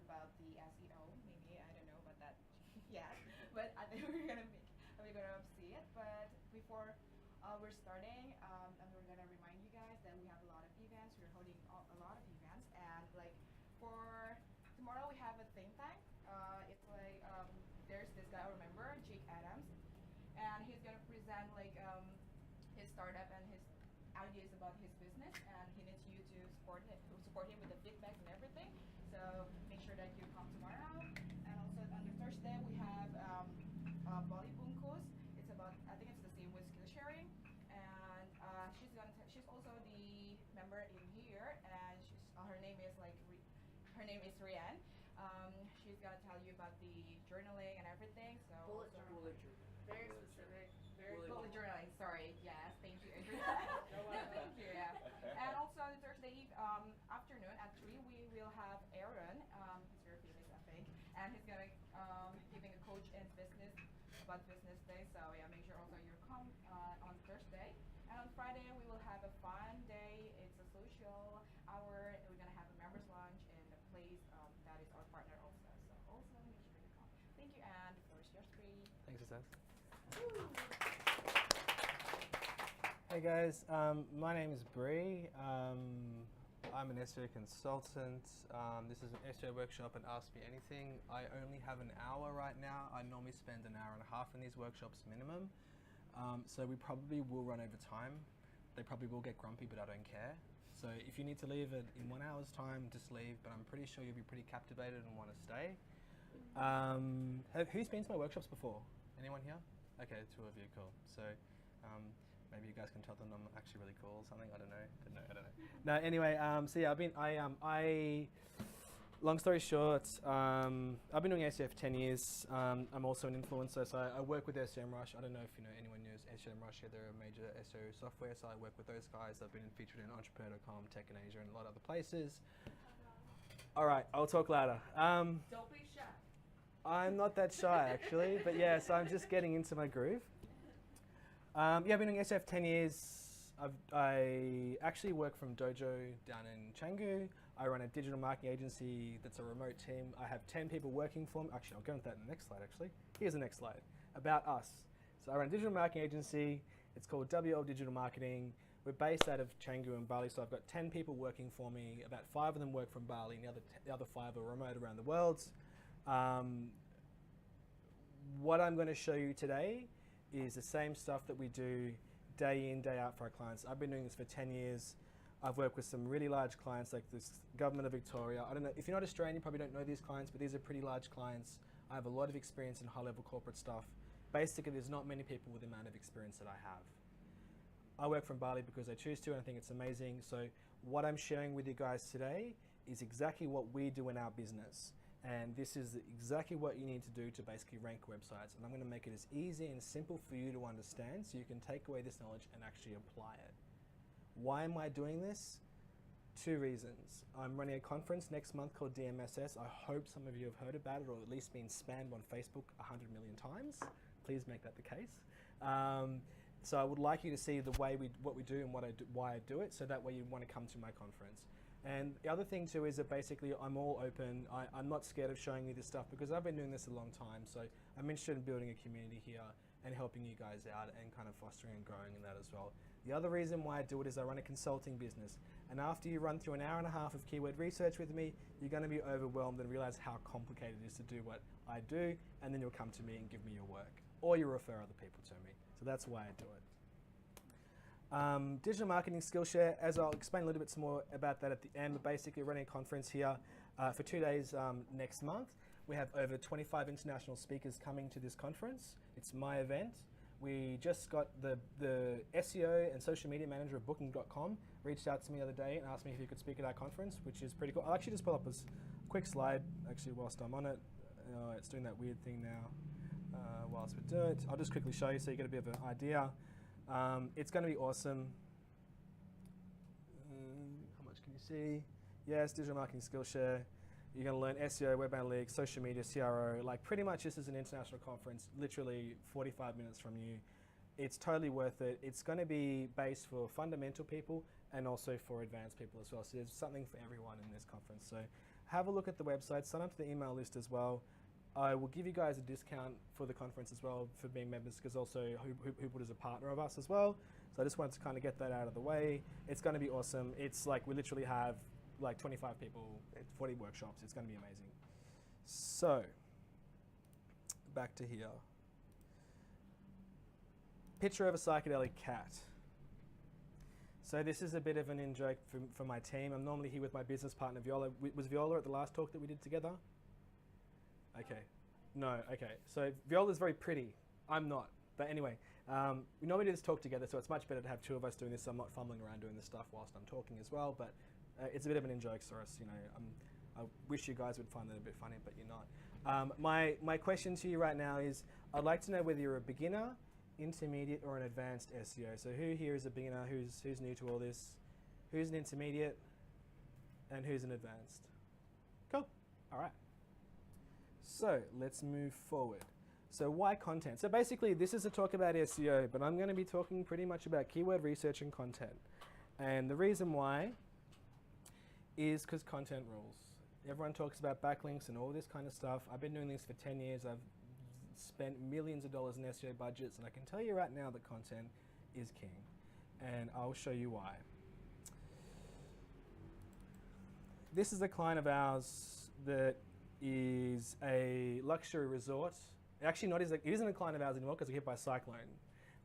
about the SEO. Maybe I don't know about that yet, but I think we're gonna see it. But before we're starting, and we're gonna remind you guys that we have a lot of events. We're holding a lot of events, and like for tomorrow we have a think tank. It's like there's this guy I remember, Jake Adams, and he's gonna present like his startup and his ideas about his business, and he needs you to support him with the feedback and everything. So make sure that you come tomorrow. And also on the Thursday we have Bali Bunkus. It's about, I think it's the same with skill sharing, and she's also the member in here, and her name is like her name is Rianne. She's gonna tell you about the journaling and everything. So Bullet journal. Very Bullet specific. very Very bullet cool. journaling. Sorry. Yes. Thank you. Adrian. No, No, thank you. Yeah. And also on Thursday afternoon at 3, we will have Aaron. He's very famous, I think, and he's gonna giving a coach in business about business day. So yeah, make sure also you come on Thursday. And on Friday we will have a fun day. It's a social hour. We're gonna have a members lunch in a place that is our partner also. So also make sure you come. Thank you, and the floor is yours, Brie. Thanks, Assess. Hey guys, my name is Brie. I'm an SEO consultant. This is an SEO workshop and Ask Me Anything. I only have an hour right now. I normally spend an hour and a half in these workshops minimum. So we probably will run over time. They probably will get grumpy, but I don't care. So if you need to leave it in 1 hour's time, just leave, but I'm pretty sure you'll be pretty captivated and want to stay. Who's been to my workshops before? Anyone here? Okay, 2 of you, cool. So maybe you guys can tell them I'm actually really cool or something. I don't know. I don't know. No, anyway, so yeah, long story short, I've been doing SEO for 10 years. I'm also an influencer, so I work with SEMrush. I don't know if you know anyone knows SEMrush here. They're a major SEO software, so I work with those guys. I've been featured in Entrepreneur.com, Tech in Asia, and a lot of other places. All right, I'll talk louder. Don't be shy. I'm not that shy actually, but yeah, so I'm just getting into my groove. Yeah, I've been doing SEO for 10 years. I actually work from Dojo down in Canggu. I run a digital marketing agency that's a remote team. I have 10 people working for me. Actually, I'll go into that in the next slide actually. Here's the next slide, about us. So I run a digital marketing agency. It's called WL Digital Marketing. We're based out of Canggu and Bali, so I've got 10 people working for me. About 5 of them work from Bali, and the other 5 are remote around the world. What I'm going to show you today is the same stuff that we do day in, day out for our clients. I've been doing this for 10 years. I've worked with some really large clients like this Government of Victoria. I don't know, if you're not Australian, you probably don't know these clients, but these are pretty large clients. I have a lot of experience in high-level corporate stuff. Basically, there's not many people with the amount of experience that I have. I work from Bali because I choose to, and I think it's amazing. So what I'm sharing with you guys today is exactly what we do in our business. And this is exactly what you need to do to basically rank websites. And I'm going to make it as easy and simple for you to understand so you can take away this knowledge and actually apply it. Why am I doing this? 2 reasons. I'm running a conference next month called DMSS. I hope some of you have heard about it or at least been spammed on Facebook 100 million times. Please make that the case. So I would like you to see the way what we do and why I do it, so that way you want to come to my conference. And the other thing too is that basically I'm all open. I'm not scared of showing you this stuff because I've been doing this a long time. So I'm interested in building a community here and helping you guys out and kind of fostering and growing in that as well. The other reason why I do it is I run a consulting business. And after you run through an hour and a half of keyword research with me, you're going to be overwhelmed and realize how complicated it is to do what I do. And then you'll come to me and give me your work, or you refer other people to me. So that's why I do it. Digital marketing Skillshare, as I'll explain a little bit more about that at the end. We're basically running a conference here for 2 days next month. We have over 25 international speakers coming to this conference. It's my event. We just got the SEO and social media manager of Booking.com reached out to me the other day and asked me if he could speak at our conference, which is pretty cool. I'll actually just pull up a quick slide actually whilst I'm on it. It's doing that weird thing now whilst we do it. I'll just quickly show you so you get a bit of an idea. It's going to be awesome. How much can you see? Yes, digital marketing Skillshare. You're going to learn SEO, web analytics, social media, CRO. Like pretty much this is an international conference, literally 45 minutes from you. It's totally worth it. It's going to be based for fundamental people and also for advanced people as well. So there's something for everyone in this conference. So have a look at the website, sign up to the email list as well. I will give you guys a discount for the conference as well for being members, because also Hoopwood is a partner of us as well. So I just wanted to kind of get that out of the way. It's going to be awesome. It's like we literally have like 25 people, 40 workshops. It's going to be amazing. So back to here. Picture of a psychedelic cat. So this is a bit of an in-joke for my team. I'm normally here with my business partner, Viola. Was Viola at the last talk that we did together? Okay. No, okay. So Viola's very pretty. I'm not. But anyway, we normally do this talk together, so it's much better to have two of us doing this, so I'm not fumbling around doing this stuff whilst I'm talking as well. But it's a bit of an in-joke for us, you know. I wish you guys would find that a bit funny, but you're not. My question to you right now is, I'd like to know whether you're a beginner, intermediate, or an advanced SEO. So who here is a beginner, who's new to all this, who's an intermediate, and who's an advanced? Cool. All right. So let's move forward. So why content? So basically this is a talk about SEO, but I'm going to be talking pretty much about keyword research and content. And the reason why is because content rules. Everyone talks about backlinks and all this kind of stuff. I've been doing this for 10 years. I've spent millions of dollars in SEO budgets, and I can tell you right now that content is king. And I'll show you why. This is a client of ours that is a luxury resort. Actually, it isn't a client of ours anymore because we hit by a cyclone.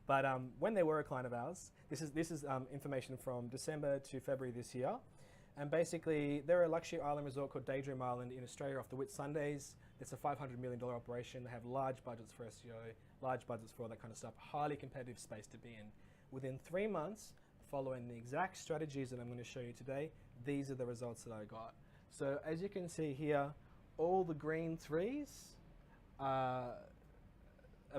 But when they were a client of ours, this is information from December to February this year. And basically, they're a luxury island resort called Daydream Island in Australia off the Whitsundays. It's a $500 million operation. They have large budgets for SEO, large budgets for all that kind of stuff. Highly competitive space to be in. Within 3 months, following the exact strategies that I'm going to show you today, these are the results that I got. So as you can see here, all the green threes are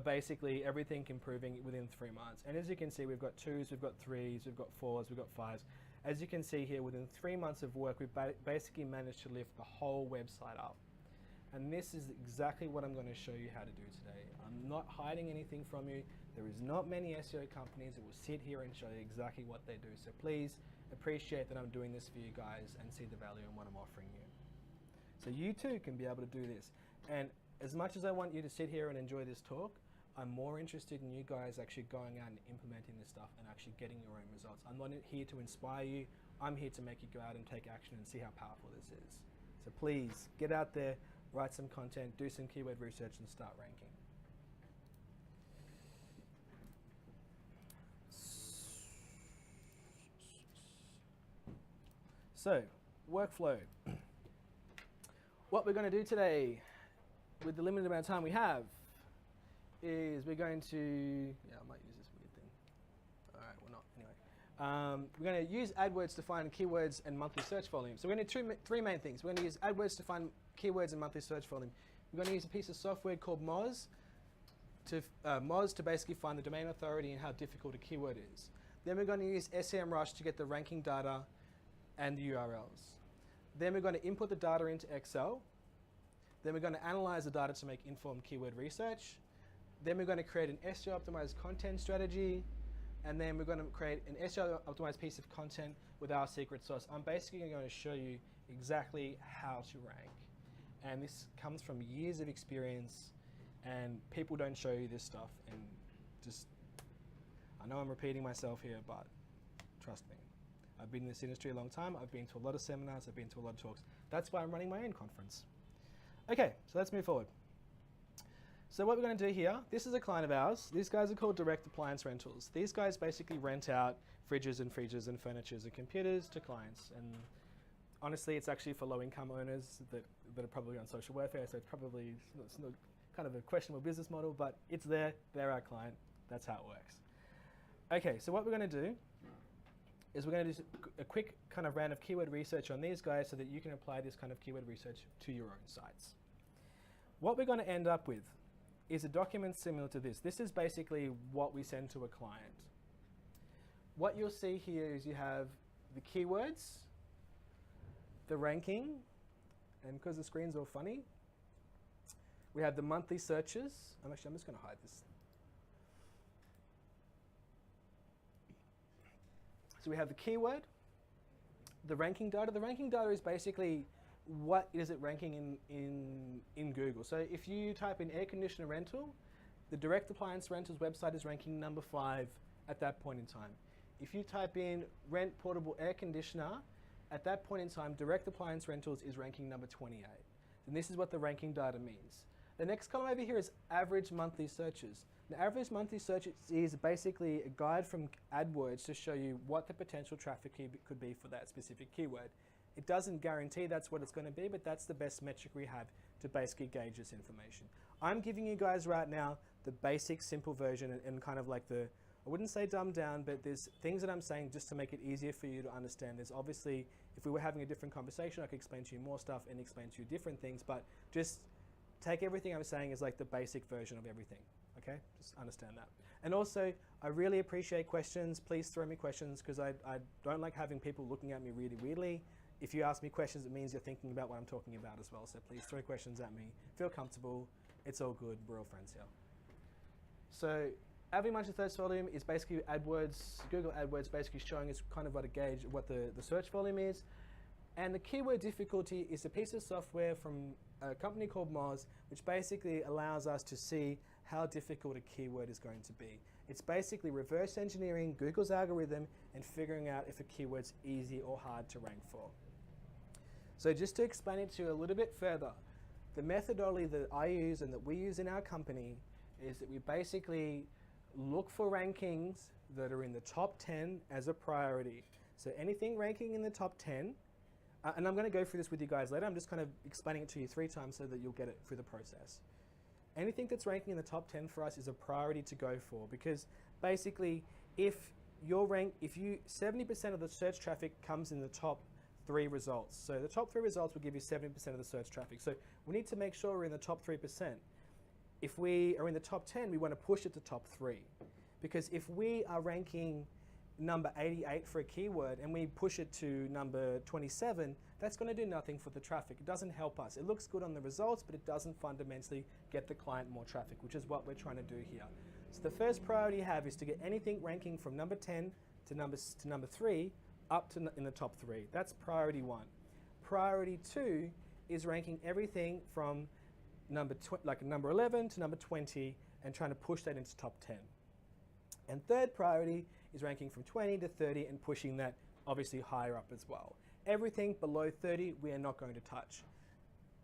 basically everything improving within 3 months. And as you can see, we've got 2s, we've got 3s, we've got 4s, we've got 5s. As you can see here, within 3 months of work, we've basically managed to lift the whole website up. And this is exactly what I'm going to show you how to do today. I'm not hiding anything from you. There is not many SEO companies that will sit here and show you exactly what they do. So please appreciate that I'm doing this for you guys and see the value in what I'm offering you. So you too can be able to do this. And as much as I want you to sit here and enjoy this talk, I'm more interested in you guys actually going out and implementing this stuff and actually getting your own results. I'm not here to inspire you. I'm here to make you go out and take action and see how powerful this is. So please get out there, write some content, do some keyword research, and start ranking. So, workflow. What we're going to do today, with the limited amount of time we have, is we're going to, yeah, I might use this weird thing. All right, well not, anyway. We're going to use AdWords to find keywords and monthly search volume. So we're going to do three main things. We're going to use AdWords to find keywords and monthly search volume. We're going to use a piece of software called Moz to basically find the domain authority and how difficult a keyword is. Then we're going to use SEMrush to get the ranking data and the URLs. Then we're going to input the data into Excel. Then we're going to analyze the data to make informed keyword research. Then we're going to create an SEO optimized content strategy. And then we're going to create an SEO optimized piece of content with our secret sauce. I'm basically going to show you exactly how to rank. And this comes from years of experience, and people don't show you this stuff. And just, I know I'm repeating myself here, but trust me. I've been in this industry a long time. I've been to a lot of seminars. I've been to a lot of talks. That's why I'm running my own conference. Okay, so let's move forward. So what we're going to do here, this is a client of ours. These guys are called Direct Appliance Rentals. These guys basically rent out fridges and freezers and computers to clients. And honestly, it's actually for low-income owners that are probably on social welfare, so it's not kind of a questionable business model, but it's there. They're our client. That's how it works. Okay, so what we're going to do is we're going to do a quick kind of round of keyword research on these guys so that you can apply this kind of keyword research to your own sites. What we're going to end up with is a document similar to this. This is basically what we send to a client. What you'll see here is you have the keywords, the ranking, and because the screen's all funny, we have the monthly searches. I'm just going to hide this. So we have the keyword, the ranking data. The ranking data is basically what is it ranking in Google. So if you type in air conditioner rental, the direct appliance rentals website is ranking number 5 at that point in time. If you type in rent portable air conditioner, at that point in time, direct appliance rentals is ranking number 28. And this is what the ranking data means. The next column over here is average monthly searches. The average monthly search is basically a guide from AdWords to show you what the potential traffic could be for that specific keyword. It doesn't guarantee that's what it's going to be, but that's the best metric we have to basically gauge this information. I'm giving you guys right now the basic simple version and kind of like the, I wouldn't say dumbed down, but there's things that I'm saying just to make it easier for you to understand. There's obviously, if we were having a different conversation, I could explain to you more stuff and explain to you different things, but just take everything I'm saying as like the basic version of everything, okay? Just understand that. And also, I really appreciate questions. Please throw me questions because I don't like having people looking at me really weirdly. If you ask me questions, it means you're thinking about what I'm talking about as well, so please throw questions at me. Feel comfortable. It's all good. We're all friends here. So, average monthly search volume is basically AdWords, Google AdWords basically showing us kind of what a gauge what the search volume is. And the keyword difficulty is a piece of software from a company called Moz, which basically allows us to see how difficult a keyword is going to be. It's basically reverse engineering Google's algorithm and figuring out if a keyword's easy or hard to rank for. So just to explain it to you a little bit further, the methodology that I use and that we use in our company is that we basically look for rankings that are in the top 10 as a priority. So anything ranking in the top 10, and I'm going to go through this with you guys later, I'm just kind of explaining it to you 3 times so that you'll get it through the process. Anything that's ranking in the top 10 for us is a priority to go for, because basically if 70% of the search traffic comes in the top 3 results. So the top 3 results will give you 70% of the search traffic. So we need to make sure we're in the top 3%. If we are in the top 10, we want to push it to top 3. Because if we are ranking number 88 for a keyword and we push it to number 27, that's going to do nothing for the traffic. It doesn't help us. It looks good on the results, but it doesn't fundamentally get the client more traffic, which is what we're trying to do here. So the first priority you have is to get anything ranking from number 10 to number 3 up to in the top 3. That's priority 1. Priority 2 is ranking everything from number 11 to number 20 and trying to push that into top 10. And third priority is ranking from 20 to 30 and pushing that obviously higher up as well. Everything below 30 we are not going to touch.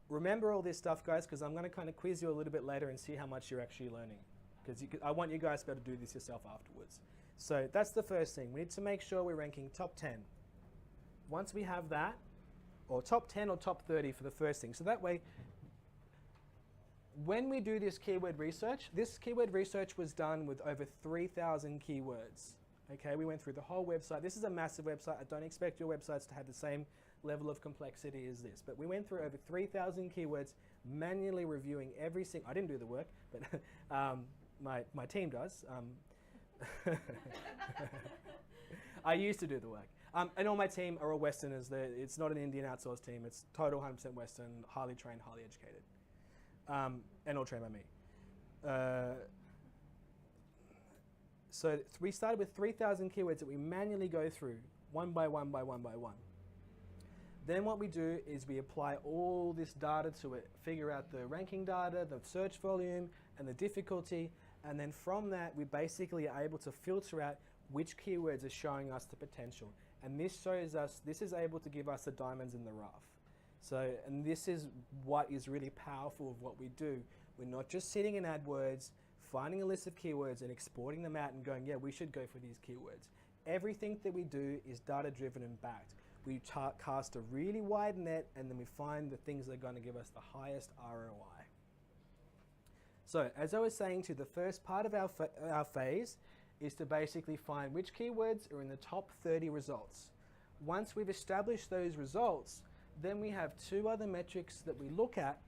Remember all this stuff, guys, because I'm going to kind of quiz you a little bit later and see how much you're actually learning, because I want you guys to be able to do this yourself afterwards. So that's the first thing. We need to make sure we're ranking top 10. Once we have that, or top 10 or top 30 for the first thing. So that way, when we do this keyword research was done with over 3,000 keywords. Okay, we went through the whole website. This is a massive website. I don't expect your websites to have the same level of complexity as this, but we went through over 3,000 keywords, manually reviewing every single, I didn't do the work, but my team does. I used to do the work. And all my team are all Westerners. It's not an Indian outsourced team. It's total 100% Western, highly trained, highly educated. And all trained by me. So we started with 3,000 keywords that we manually go through one by one by one by one. Then what we do is we apply all this data to it, figure out the ranking data, the search volume, and the difficulty, and then from that we basically are able to filter out which keywords are showing us the potential. And this is able to give us the diamonds in the rough. So, and this is what is really powerful of what we do. We're not just sitting in AdWords, finding a list of keywords and exporting them out and going, yeah, we should go for these keywords. Everything that we do is data-driven and backed. We cast a really wide net and then we find the things that are going to give us the highest ROI. So, as I was saying to you, the first part of our phase is to basically find which keywords are in the top 30 results. Once we've established those results, then we have 2 other metrics that we look at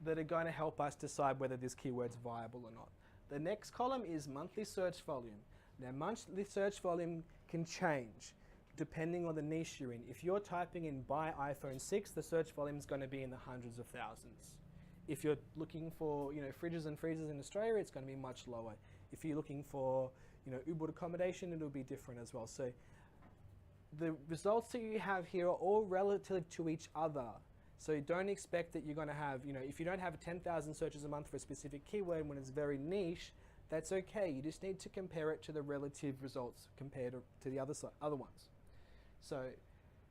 that are going to help us decide whether this keyword's viable or not. The next column is monthly search volume. Now, monthly search volume can change depending on the niche you're in. If you're typing in buy iPhone 6, the search volume is going to be in the hundreds of thousands. If you're looking for, fridges and freezers in Australia, it's going to be much lower. If you're looking for, Ubud accommodation, it'll be different as well. So the results that you have here are all relative to each other. So don't expect that you're going to have, if you don't have 10,000 searches a month for a specific keyword when it's very niche, that's okay. You just need to compare it to the relative results compared to the other ones. So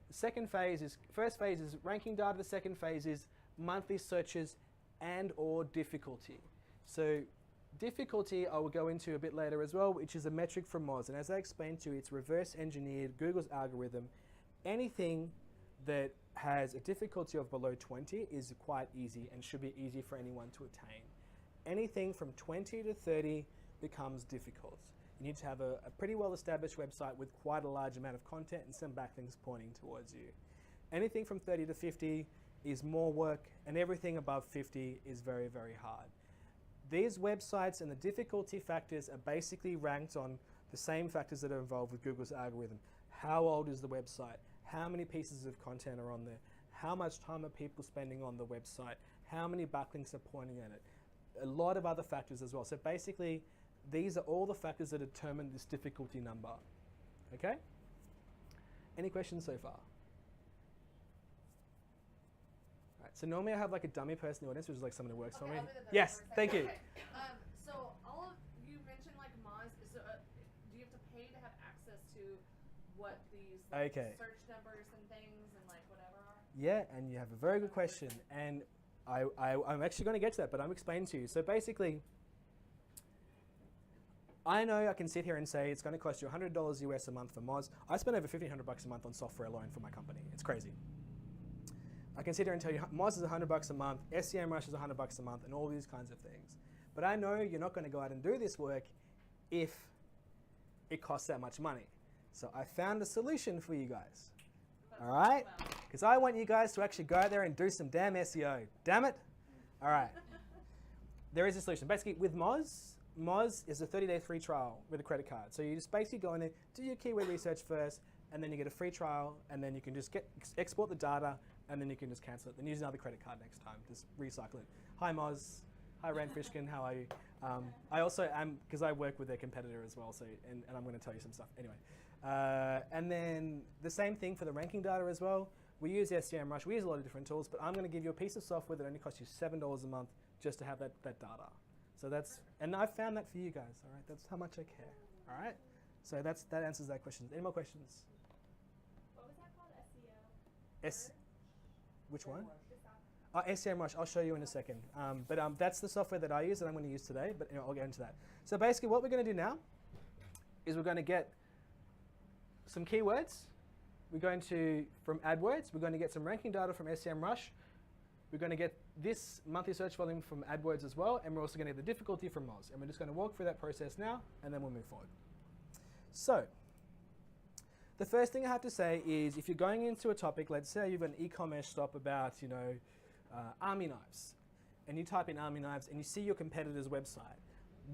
the first phase is ranking data. The second phase is monthly searches and or difficulty. So difficulty I will go into a bit later as well, which is a metric from Moz. And as I explained to you, it's reverse engineered Google's algorithm. Anything that has a difficulty of below 20 is quite easy and should be easy for anyone to attain. Anything from 20 to 30 becomes difficult. You need to have a pretty well-established website with quite a large amount of content and some backlinks pointing towards you. Anything from 30 to 50 is more work, and everything above 50 is very, very hard. These websites and the difficulty factors are basically ranked on the same factors that are involved with Google's algorithm. How old is the website? How many pieces of content are on there? How much time are people spending on the website? How many backlinks are pointing at it? A lot of other factors as well. So basically, these are all the factors that determine this difficulty number. Okay? Any questions so far? Right, so normally I have like a dummy person in the audience, which is like someone who works for me. I'll be the dummy Yes, person. thank you. Okay. So all of you mentioned like Moz. So do you have to pay to have access to what these search numbers and things and like whatever are? Yeah, and you have a very good question. And I'm actually going to get to that, but I'm explaining to you. So basically, I know I can sit here and say it's going to cost you $100 US a month for Moz. I spend over $1,500 a month on software alone for my company. It's crazy. I can sit here and tell you Moz is $100 a month, SEMrush is $100 a month, and all these kinds of things. But I know you're not going to go out and do this work if it costs that much money. So I found a solution for you guys. All right? Because I want you guys to actually go out there and do some damn SEO. Damn it. All right. There is a solution. Basically, with Moz is a 30-day free trial with a credit card. So you just basically go in there, do your keyword research first, and then you get a free trial, and then you can just export the data, and then you can just cancel it. Then use another credit card next time. Just recycle it. Hi, Moz. Hi, Rand Fishkin. How are you? I also am, because I work with their competitor as well, so and I'm going to tell you some stuff. Anyway. And then the same thing for the ranking data as well. We use SEMrush. We use a lot of different tools, but I'm going to give you a piece of software that only costs you $7 a month just to have that data. So that's, and I've found that for you guys, all right? That's how much I care, all right? So that answers that question. Any more questions? What was that called? SEO? Which one? SEMrush, I'll show you in a second. But that's the software that I use that I'm going to use today, but I'll get into that. So basically what we're going to do now is we're going to get some keywords. We're going to, from AdWords, we're going to get some ranking data from SEMrush. We're going to get this monthly search volume from AdWords as well, and we're also going to get the difficulty from Moz. And we're just going to walk through that process now, and then we'll move forward. So, the first thing I have to say is if you're going into a topic, let's say you've got an e-commerce shop about, army knives, and you type in army knives and you see your competitor's website.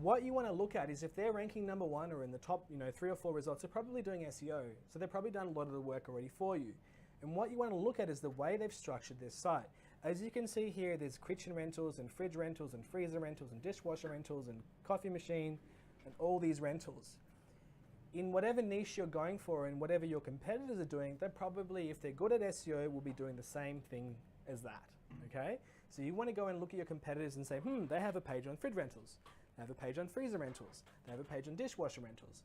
What you want to look at is if they're ranking number one or in the top 3 or 4 results, they're probably doing SEO. So they've probably done a lot of the work already for you. And what you want to look at is the way they've structured their site. As you can see here, there's kitchen rentals and fridge rentals and freezer rentals and dishwasher rentals and coffee machine and all these rentals. In whatever niche you're going for and whatever your competitors are doing, they're probably, if they're good at SEO, will be doing the same thing as that, okay? So you want to go and look at your competitors and say, they have a page on fridge rentals. They have a page on freezer rentals. They have a page on dishwasher rentals.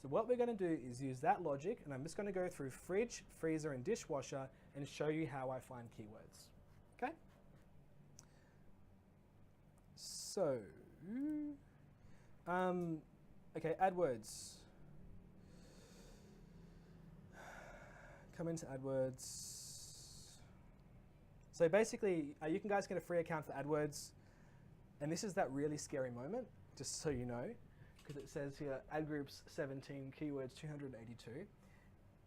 So what we're going to do is use that logic, and I'm just going to go through fridge, freezer, and dishwasher and show you how I find keywords. Okay? So, okay, AdWords. Come into AdWords. So basically, you can guys get a free account for AdWords, and this is that really scary moment, just so you know, because it says here, ad groups 17, keywords 282.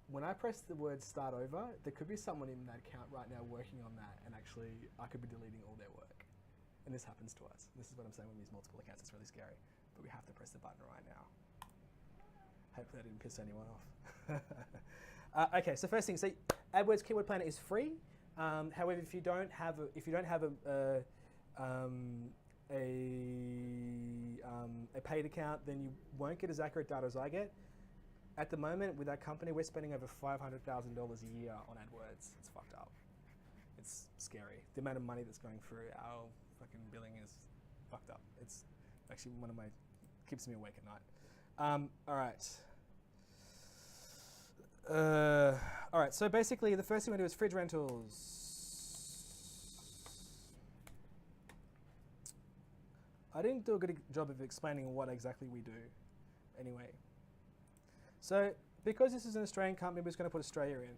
When I press the word start over, there could be someone in that account right now working on that, and actually I could be deleting all their work. And this happens to us. This is what I'm saying when we use multiple accounts, it's really scary. But we have to press the button right now. Hopefully I didn't piss anyone off. Okay, so first thing, so AdWords Keyword Planner is free. However, if you don't have a paid account, then you won't get as accurate data as I get. At the moment, with our company, we're spending over $500,000 a year on AdWords. It's fucked up. It's scary. The amount of money that's going through our fucking billing is fucked up. It's actually keeps me awake at night. All right, so basically the first thing we do is fridge rentals. I didn't do a good job of explaining what exactly we do anyway. So because this is an Australian company, we're just going to put Australia in.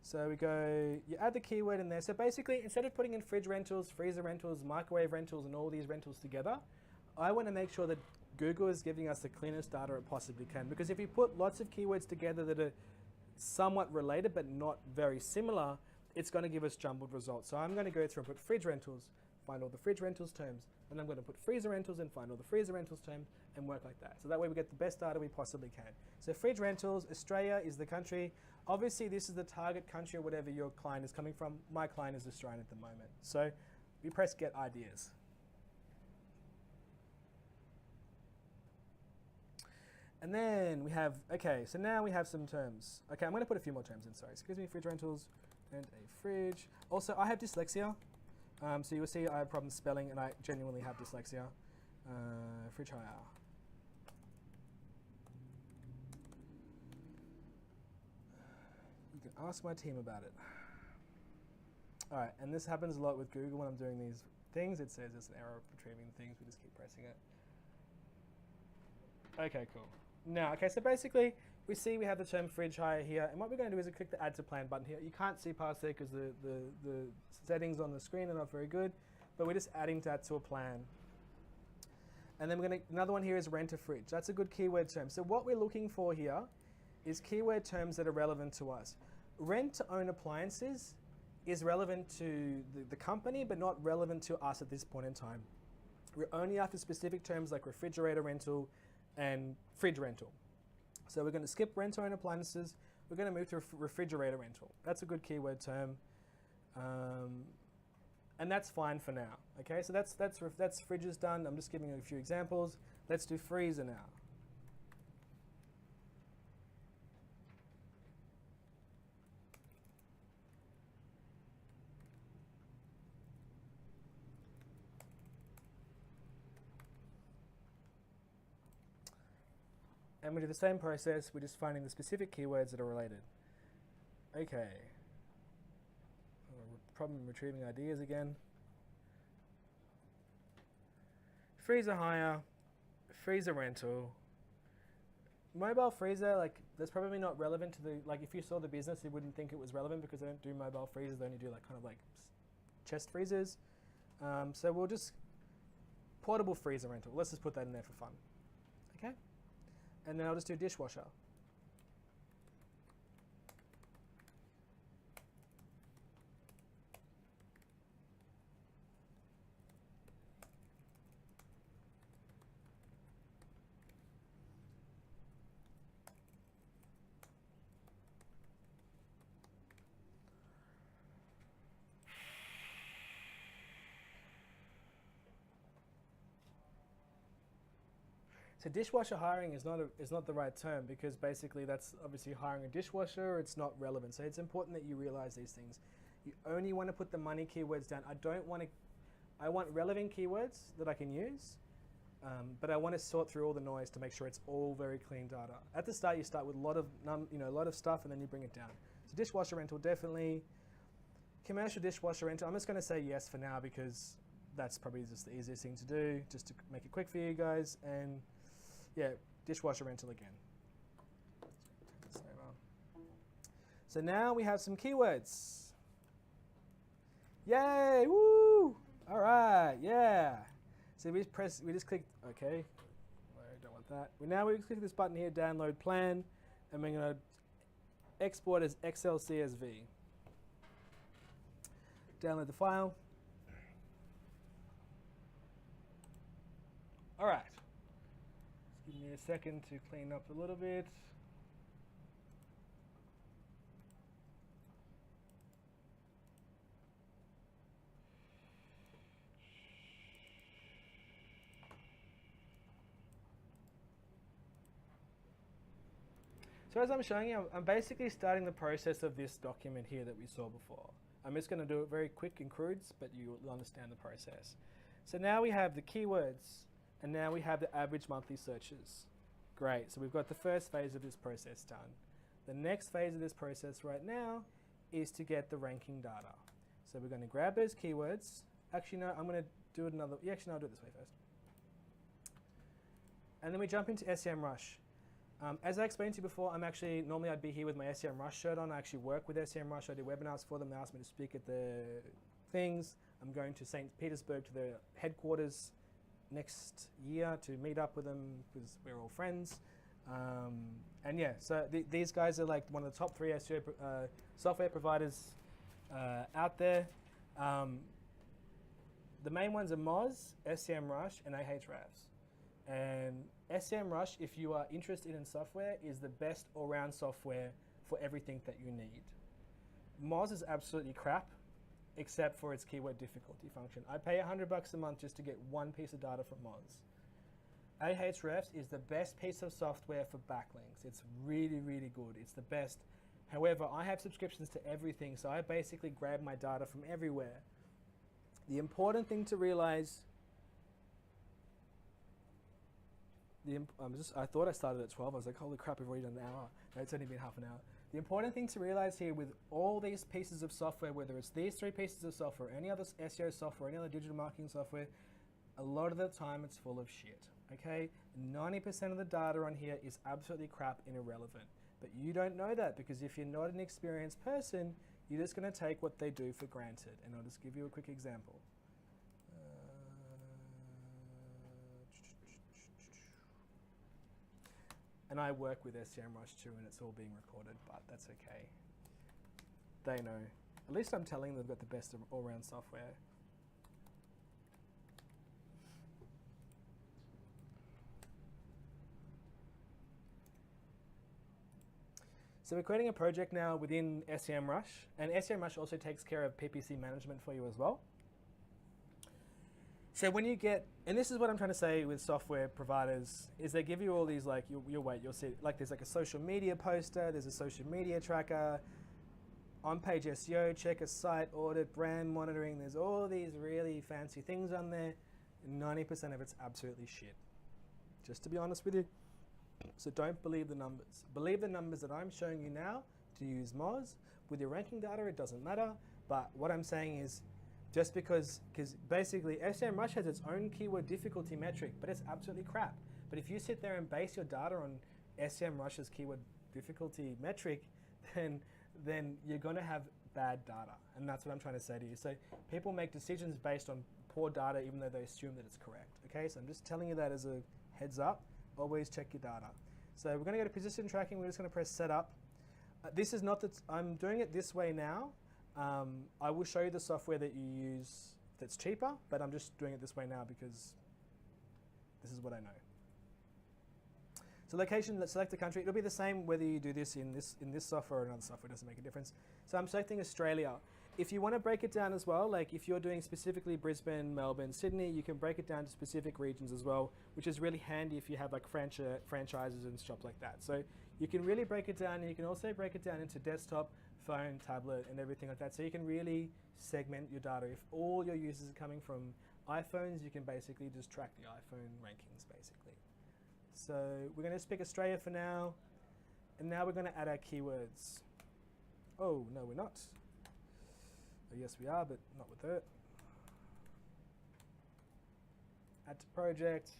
So we go, you add the keyword in there. So basically, instead of putting in fridge rentals, freezer rentals, microwave rentals, and all these rentals together, I want to make sure that Google is giving us the cleanest data it possibly can. Because if you put lots of keywords together that are somewhat related but not very similar, it's going to give us jumbled results. So I'm going to go through and put fridge rentals, find all the fridge rentals terms, and I'm going to put freezer rentals and find all the freezer rentals terms and work like that. So that way we get the best data we possibly can. So fridge rentals, Australia is the country. Obviously this is the target country or whatever your client is coming from. My client is Australian at the moment. So we press get ideas. And then we have, okay, so now we have some terms. Okay, I'm going to put a few more terms in, sorry. Excuse me, fridge rentals and a fridge. Also, I have dyslexia. So you will see I have problems spelling and I genuinely have dyslexia. Fridge hire. You can ask my team about it. All right, and this happens a lot with Google when I'm doing these things. It says there's an error retrieving things. We just keep pressing it. Okay, cool. Now, okay, so basically we see we have the term fridge hire here, and what we're going to do is click the add to plan button here. You can't see past there because the settings on the screen are not very good, but we're just adding that to a plan. And then we're going to, another one here is rent a fridge. That's a good keyword term. So what we're looking for here is keyword terms that are relevant to us. Rent to own appliances is relevant to the company, but not relevant to us at this point in time. We're only after specific terms like refrigerator rental and fridge rental. So we're going to skip rent to own appliances. We're going to move to refrigerator rental. That's a good keyword term. And that's fine for now. Okay, so that's fridges done. I'm just giving you a few examples. Let's do freezer now. And we do the same process, we're just finding the specific keywords that are related. Okay. Problem retrieving ideas again. Freezer hire, freezer rental. Mobile freezer, like, that's probably not relevant to the, like, if you saw the business, you wouldn't think it was relevant because they don't do mobile freezers, they only do like kind of like chest freezers. So we'll just, portable freezer rental, let's just put that in there for fun. Okay? And then I'll just do dishwasher. So dishwasher hiring is not the right term because basically that's obviously hiring a dishwasher. It's not relevant. So it's important that you realize these things. You only want to put the money keywords down. I want relevant keywords that I can use, but I want to sort through all the noise to make sure it's all very clean data. At the start, you start with a lot of stuff, and then you bring it down. So dishwasher rental, definitely. Commercial dishwasher rental, I'm just going to say yes for now because that's probably just the easiest thing to do, just to make it quick for you guys. And yeah, dishwasher rental again. So now we have some keywords. Yay, woo! All right, yeah. So we just click, okay. I don't want that. Now we click this button here, download plan, and we're gonna export as Excel CSV. Download the file. All right. Give me a second to clean up a little bit. So as I'm showing you, I'm basically starting the process of this document here that we saw before. I'm just going to do it very quick and crude, but you'll understand the process. So now we have the keywords, and now we have the average monthly searches. Great, so we've got the first phase of this process done. The next phase of this process right now is to get the ranking data. So we're going to grab those keywords. Actually, no, I'm going to do it another, actually, no, I'll do it this way first. And then we jump into SEMrush. As I explained to you before, normally I'd be here with my SEMrush shirt on. I actually work with SEMrush. I do webinars for them. They asked me to speak at the things. I'm going to St. Petersburg to their headquarters next year to meet up with them because we're all friends. And yeah, so these guys are like one of the top 3 SEO software providers out there. The main ones are Moz, SEMrush, and Ahrefs. And SEMrush, if you are interested in software, is the best all-round software for everything that you need. Moz is absolutely crap, except for its keyword difficulty function. I pay $100 a month just to get one piece of data from Moz. Ahrefs is the best piece of software for backlinks. It's really, really good. It's the best. However, I have subscriptions to everything, so I basically grab my data from everywhere. The important thing to realize, I thought I started at 12. I was like, holy crap, we've already done an hour. No, it's only been half an hour. The important thing to realize here with all these pieces of software, whether it's these 3 pieces of software, any other SEO software, any other digital marketing software, a lot of the time it's full of shit, okay? 90% of the data on here is absolutely crap and irrelevant. But you don't know that because if you're not an experienced person, you're just going to take what they do for granted. And I'll just give you a quick example. And I work with SEMrush too, and it's all being recorded, but that's okay. They know. At least I'm telling them they've got the best of all-round software. So we're creating a project now within SEMrush, and SEMrush also takes care of PPC management for you as well. So when you get, and this is what I'm trying to say with software providers, is they give you all these, like, you'll see, like there's like a social media poster, there's a social media tracker, on-page SEO, check a site, audit, brand monitoring, there's all these really fancy things on there, and 90% of it's absolutely shit. Just to be honest with you. So don't believe the numbers. Believe the numbers that I'm showing you now to use Moz. With your ranking data, it doesn't matter, but what I'm saying is, just because basically SEMrush has its own keyword difficulty metric, but it's absolutely crap. But if you sit there and base your data on SEMrush's keyword difficulty metric, then you're going to have bad data. And that's what I'm trying to say to you. So people make decisions based on poor data even though they assume that it's correct. Okay, so I'm just telling you that as a heads up. Always check your data. So we're going to go to position tracking. We're just going to press setup. This is not that I'm doing it this way now. I will show you the software that you use that's cheaper, but I'm just doing it this way now because this is what I know. So location, let's select the country. It'll be the same whether you do this in this software or another software, it doesn't make a difference. So I'm selecting Australia. If you want to break it down as well, like if you're doing specifically Brisbane, Melbourne, Sydney, you can break it down to specific regions as well, which is really handy if you have like franchises and shops like that. So you can really break it down, and you can also break it down into desktop, phone, tablet, and everything like that. So you can really segment your data. If all your users are coming from iPhones, you can basically just track the iPhone rankings, basically. So we're going to pick Australia for now, and now we're going to add our keywords. Oh, no, we're not. Oh, yes, we are, but not with it. Add to project.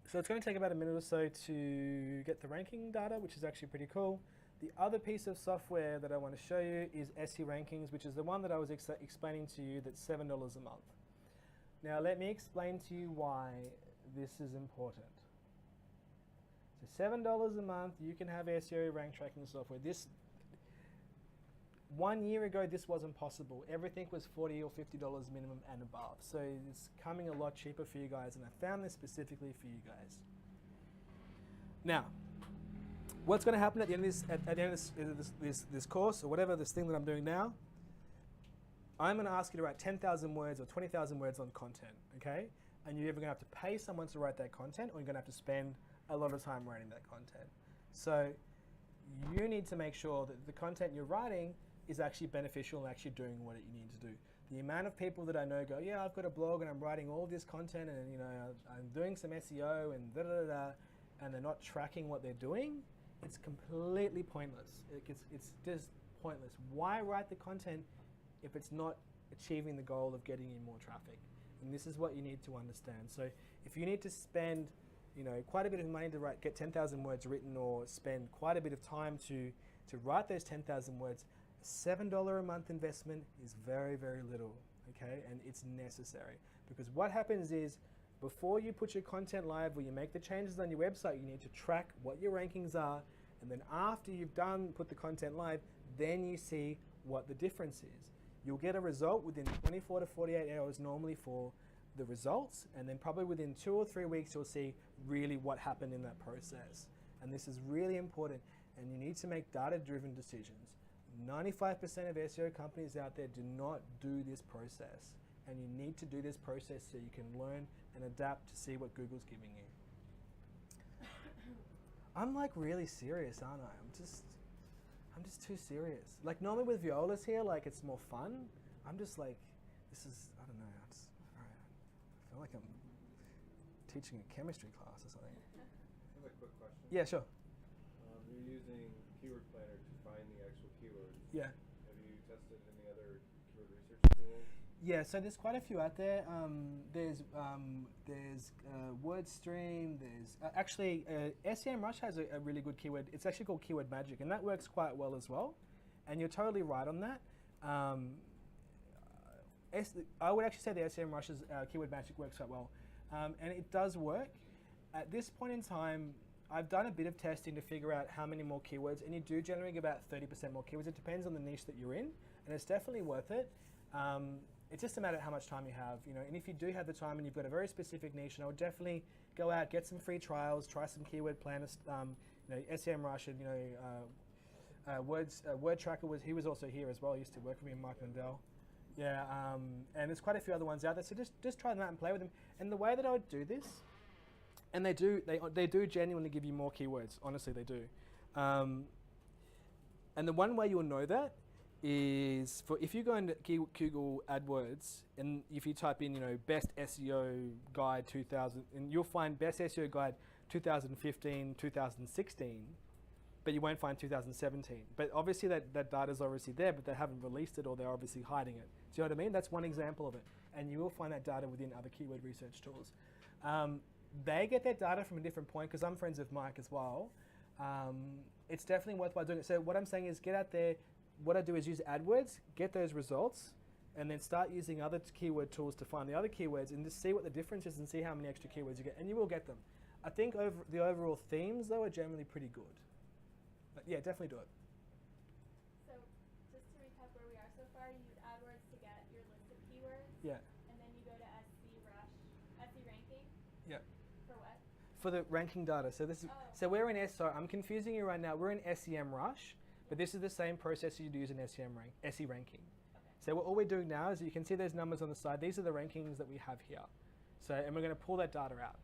So it's going to take about a minute or so to get the ranking data, which is actually pretty cool. The other piece of software that I want to show you is SE Rankings, which is the one that I was explaining to you that's $7 a month. Now let me explain to you why this is important. So $7 a month, you can have SEO rank tracking software. This 1 year ago, this wasn't possible. Everything was $40 or $50 minimum and above. So it's coming a lot cheaper for you guys, and I found this specifically for you guys. Now, what's going to happen at the end of this course, or whatever this thing that I'm doing now, I'm going to ask you to write 10,000 words or 20,000 words on content, okay? and you're either going to have to pay someone to write that content, or you're going to have to spend a lot of time writing that content. So you need to make sure that the content you're writing is actually beneficial and actually doing what you need to do. The amount of people that I know go, yeah, I've got a blog and I'm writing all this content and I'm doing some SEO and and they're not tracking what they're doing, it's completely pointless. It's just pointless. Why write the content if it's not achieving the goal of getting you more traffic? And this is what you need to understand. So if you need to spend quite a bit of money to get 10,000 words written, or spend quite a bit of time to write those 10,000 words, $7 a month investment is very, very little, okay? And it's necessary, because what happens is, before you put your content live or you make the changes on your website, you need to track what your rankings are, and then after you've put the content live, then you see what the difference is. You'll get a result within 24 to 48 hours normally for the results, and then probably within 2 or 3 weeks you'll see really what happened in that process. And this is really important, and you need to make data-driven decisions. 95% of SEO companies out there do not do this process, and you need to do this process so you can learn and adapt to see what Google's giving you. I'm like really serious, aren't I? I'm just too serious. Like normally with Viola's here, like it's more fun. I'm just like, this is, I don't know, all right. I feel like I'm teaching a chemistry class or something. I have a quick question. Yeah, sure. You're using Keyword Planner to find the actual keywords. Yeah. Have you tested any other keyword research tools? Yeah, so there's quite a few out there. There's WordStream. There's actually SEMrush has a really good keyword. It's actually called Keyword Magic, and that works quite well as well. And you're totally right on that. I would actually say the SEMrush's Keyword Magic works quite well, and it does work. At this point in time, I've done a bit of testing to figure out how many more keywords, and you do generate about 30% more keywords. It depends on the niche that you're in, and it's definitely worth it. It's just a matter of how much time you have, and if you do have the time and you've got a very specific niche, and I would definitely go out, get some free trials, try some keyword planners, SEMrush, and Word Tracker he was also here as well. He used to work with me, Mike Lindell. Yeah, and there's quite a few other ones out there, so just try them out and play with them. And the way that I would do this, and they do genuinely give you more keywords, honestly they do. And the one way you'll know that is if you go into Google AdWords, and if you type in, best SEO guide 2000, and you'll find best SEO guide 2015, 2016, but you won't find 2017. But obviously that data is obviously there, but they haven't released it, or they're obviously hiding it. Do you know what I mean? That's one example of it. And you will find that data within other keyword research tools. They get their data from a different point, because I'm friends with Mike as well. It's definitely worthwhile doing it. So what I'm saying is, get out there. What I do is use AdWords, get those results, and then start using other keyword tools to find the other keywords, and just see what the difference is and see how many extra keywords you get, and you will get them. I think the overall themes, though, are generally pretty good. But yeah, definitely do it. So just to recap where we are so far, you use AdWords to get your list of keywords. Yeah. And then you go to SE ranking. Yeah. For what? For the ranking data. So this is so we're in I'm confusing you right now. We're in SEMrush, but this is the same process you'd use in SE ranking. Okay. So all we're doing now is, you can see those numbers on the side. These are the rankings that we have here. So, and we're going to pull that data out.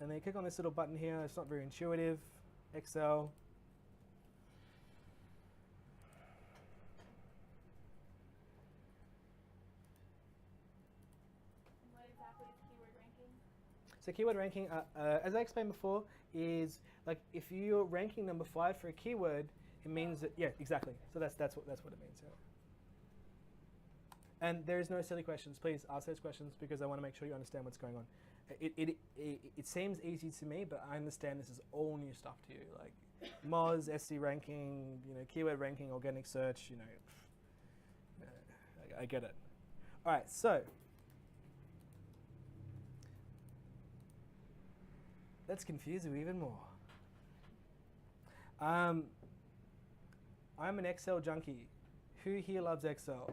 And then you click on this little button here. It's not very intuitive. Excel. And what exactly is keyword ranking? So keyword ranking, as I explained before, is like if you're ranking number 5 for a keyword, it means that, yeah, exactly. So that's what it means. Yeah. And there is no silly questions. Please ask those questions, because I want to make sure you understand what's going on. It seems easy to me, but I understand this is all new stuff to you. Like Moz, SC ranking, keyword ranking, organic search. I get it. All right, so let's confuse you even more. I'm an Excel junkie. Who here loves Excel?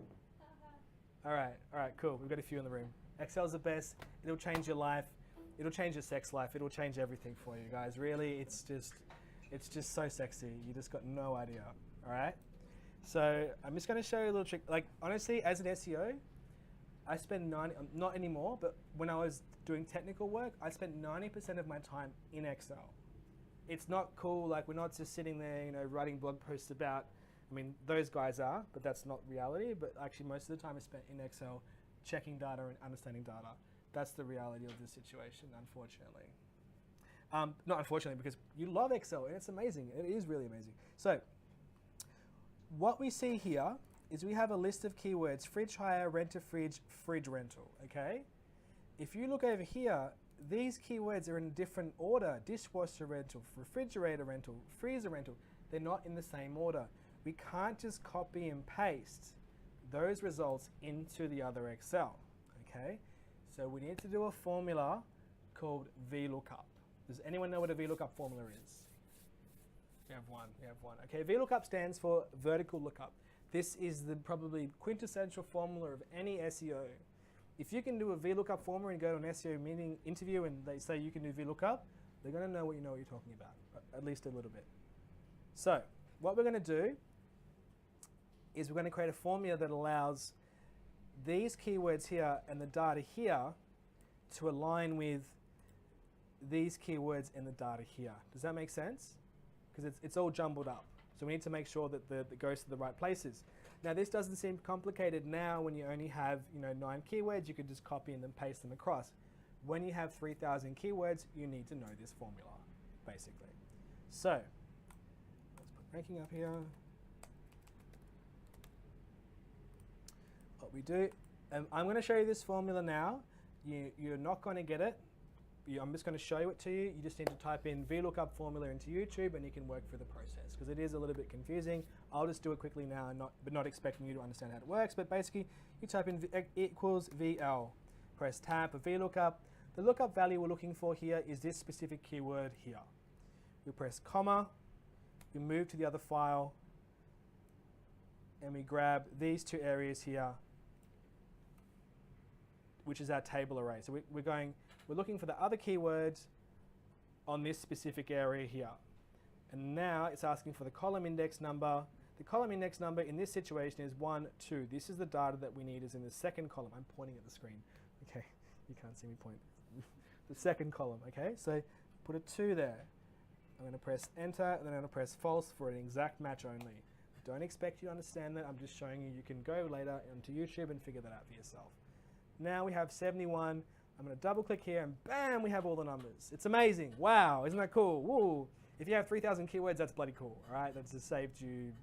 All right, cool. We've got a few in the room. Excel's the best. It'll change your life. It'll change your sex life. It'll change everything for you guys. Really, it's just so sexy. You just got no idea. All right. So I'm just going to show you a little trick. Like honestly, as an SEO, I spend not anymore, but when I was doing technical work, I spent 90% of my time in Excel. It's not cool, like we're not just sitting there, you know, writing blog posts about, I mean, those guys are, but that's not reality. But actually most of the time is spent in Excel, checking data and understanding data. That's the reality of this situation, unfortunately. Not unfortunately, because you love Excel and it's amazing. It is really amazing. So what we see here is we have a list of keywords: fridge hire, rent-a-fridge, fridge rental, okay? If you look over here, these keywords are in a different order: dishwasher rental, refrigerator rental, freezer rental. They're not in the same order. We can't just copy and paste those results into the other Excel, okay? So we need to do a formula called VLOOKUP. Does anyone know what a VLOOKUP formula is? We have one. Okay, VLOOKUP stands for vertical lookup. This is the probably quintessential formula of any SEO. If you can do a VLOOKUP formula and go to an SEO meeting interview and they say you can do VLOOKUP, they're going to know what you're talking about, at least a little bit. So what we're going to do is we're going to create a formula that allows these keywords here and the data here to align with these keywords and the data here. Does that make sense? Because it's all jumbled up. So we need to make sure that it goes to the right places. Now this doesn't seem complicated now when you only have 9 keywords. You could just copy and then paste them across. When you have 3,000 keywords, you need to know this formula, basically. So let's put ranking up here. What we do, I'm going to show you this formula now. You're not going to get it. I'm just going to show it to you. You just need to type in VLOOKUP formula into YouTube and you can work through the process because it is a little bit confusing. I'll just do it quickly now, but not expecting you to understand how it works. But basically, you type in equals VL, press tab for VLOOKUP. The lookup value we're looking for here is this specific keyword here. We press comma, we move to the other file, and we grab these 2 areas here, which is our table array. So we're looking for the other keywords on this specific area here. And now it's asking for the column index number. The column index number in this situation is 1, 2. This is the data that we need is in the second column. I'm pointing at the screen. Okay, you can't see me point. The second column, okay? So put a 2 there. I'm going to press enter and then I'm going to press false for an exact match only. Don't expect you to understand that. I'm just showing you. You can go later onto YouTube and figure that out for yourself. Now we have 71. I'm going to double click here and bam, we have all the numbers. It's amazing. Wow, isn't that cool? Woo. If you have 3,000 keywords, that's bloody cool, all right? That's just saved you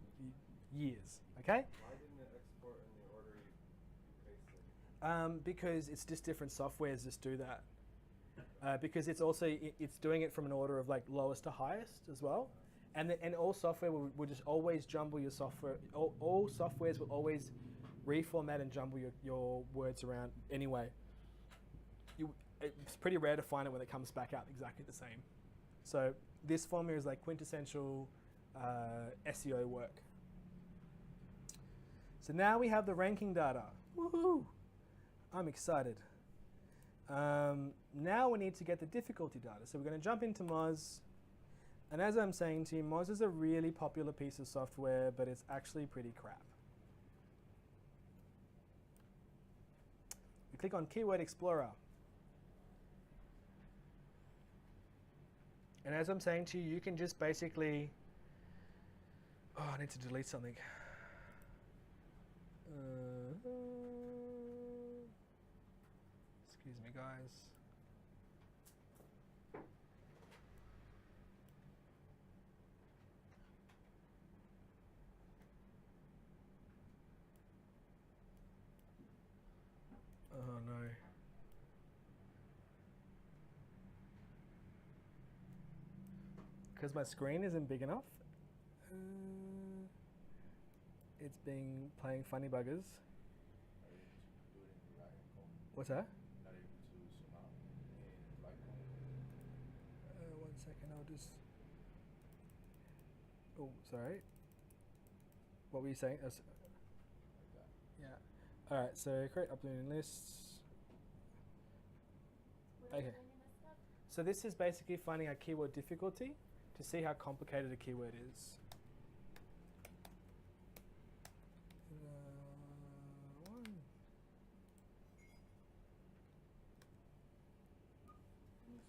years, okay? Why didn't it export in the order you pasted? Because it's just different softwares just do that. Because it's also, it's doing it from an order of like lowest to highest as well. And all software will just always jumble your software. All softwares will always reformat and jumble your words around anyway. It's pretty rare to find it when it comes back out exactly the same. So this formula is like quintessential SEO work. So now we have the ranking data. Woohoo! I'm excited. Now we need to get the difficulty data. So we're going to jump into Moz. And as I'm saying to you, Moz is a really popular piece of software, but it's actually pretty crap. We click on Keyword Explorer. And as I'm saying to you, you can just basically, oh, I need to delete something. Excuse me, guys. Oh no. Because my screen isn't big enough. It's playing funny buggers. What's that? One second, I'll just. Oh, sorry. What were you saying? Yeah. All right. So create uploading lists. Okay. So this is basically finding our keyword difficulty to see how complicated a keyword is.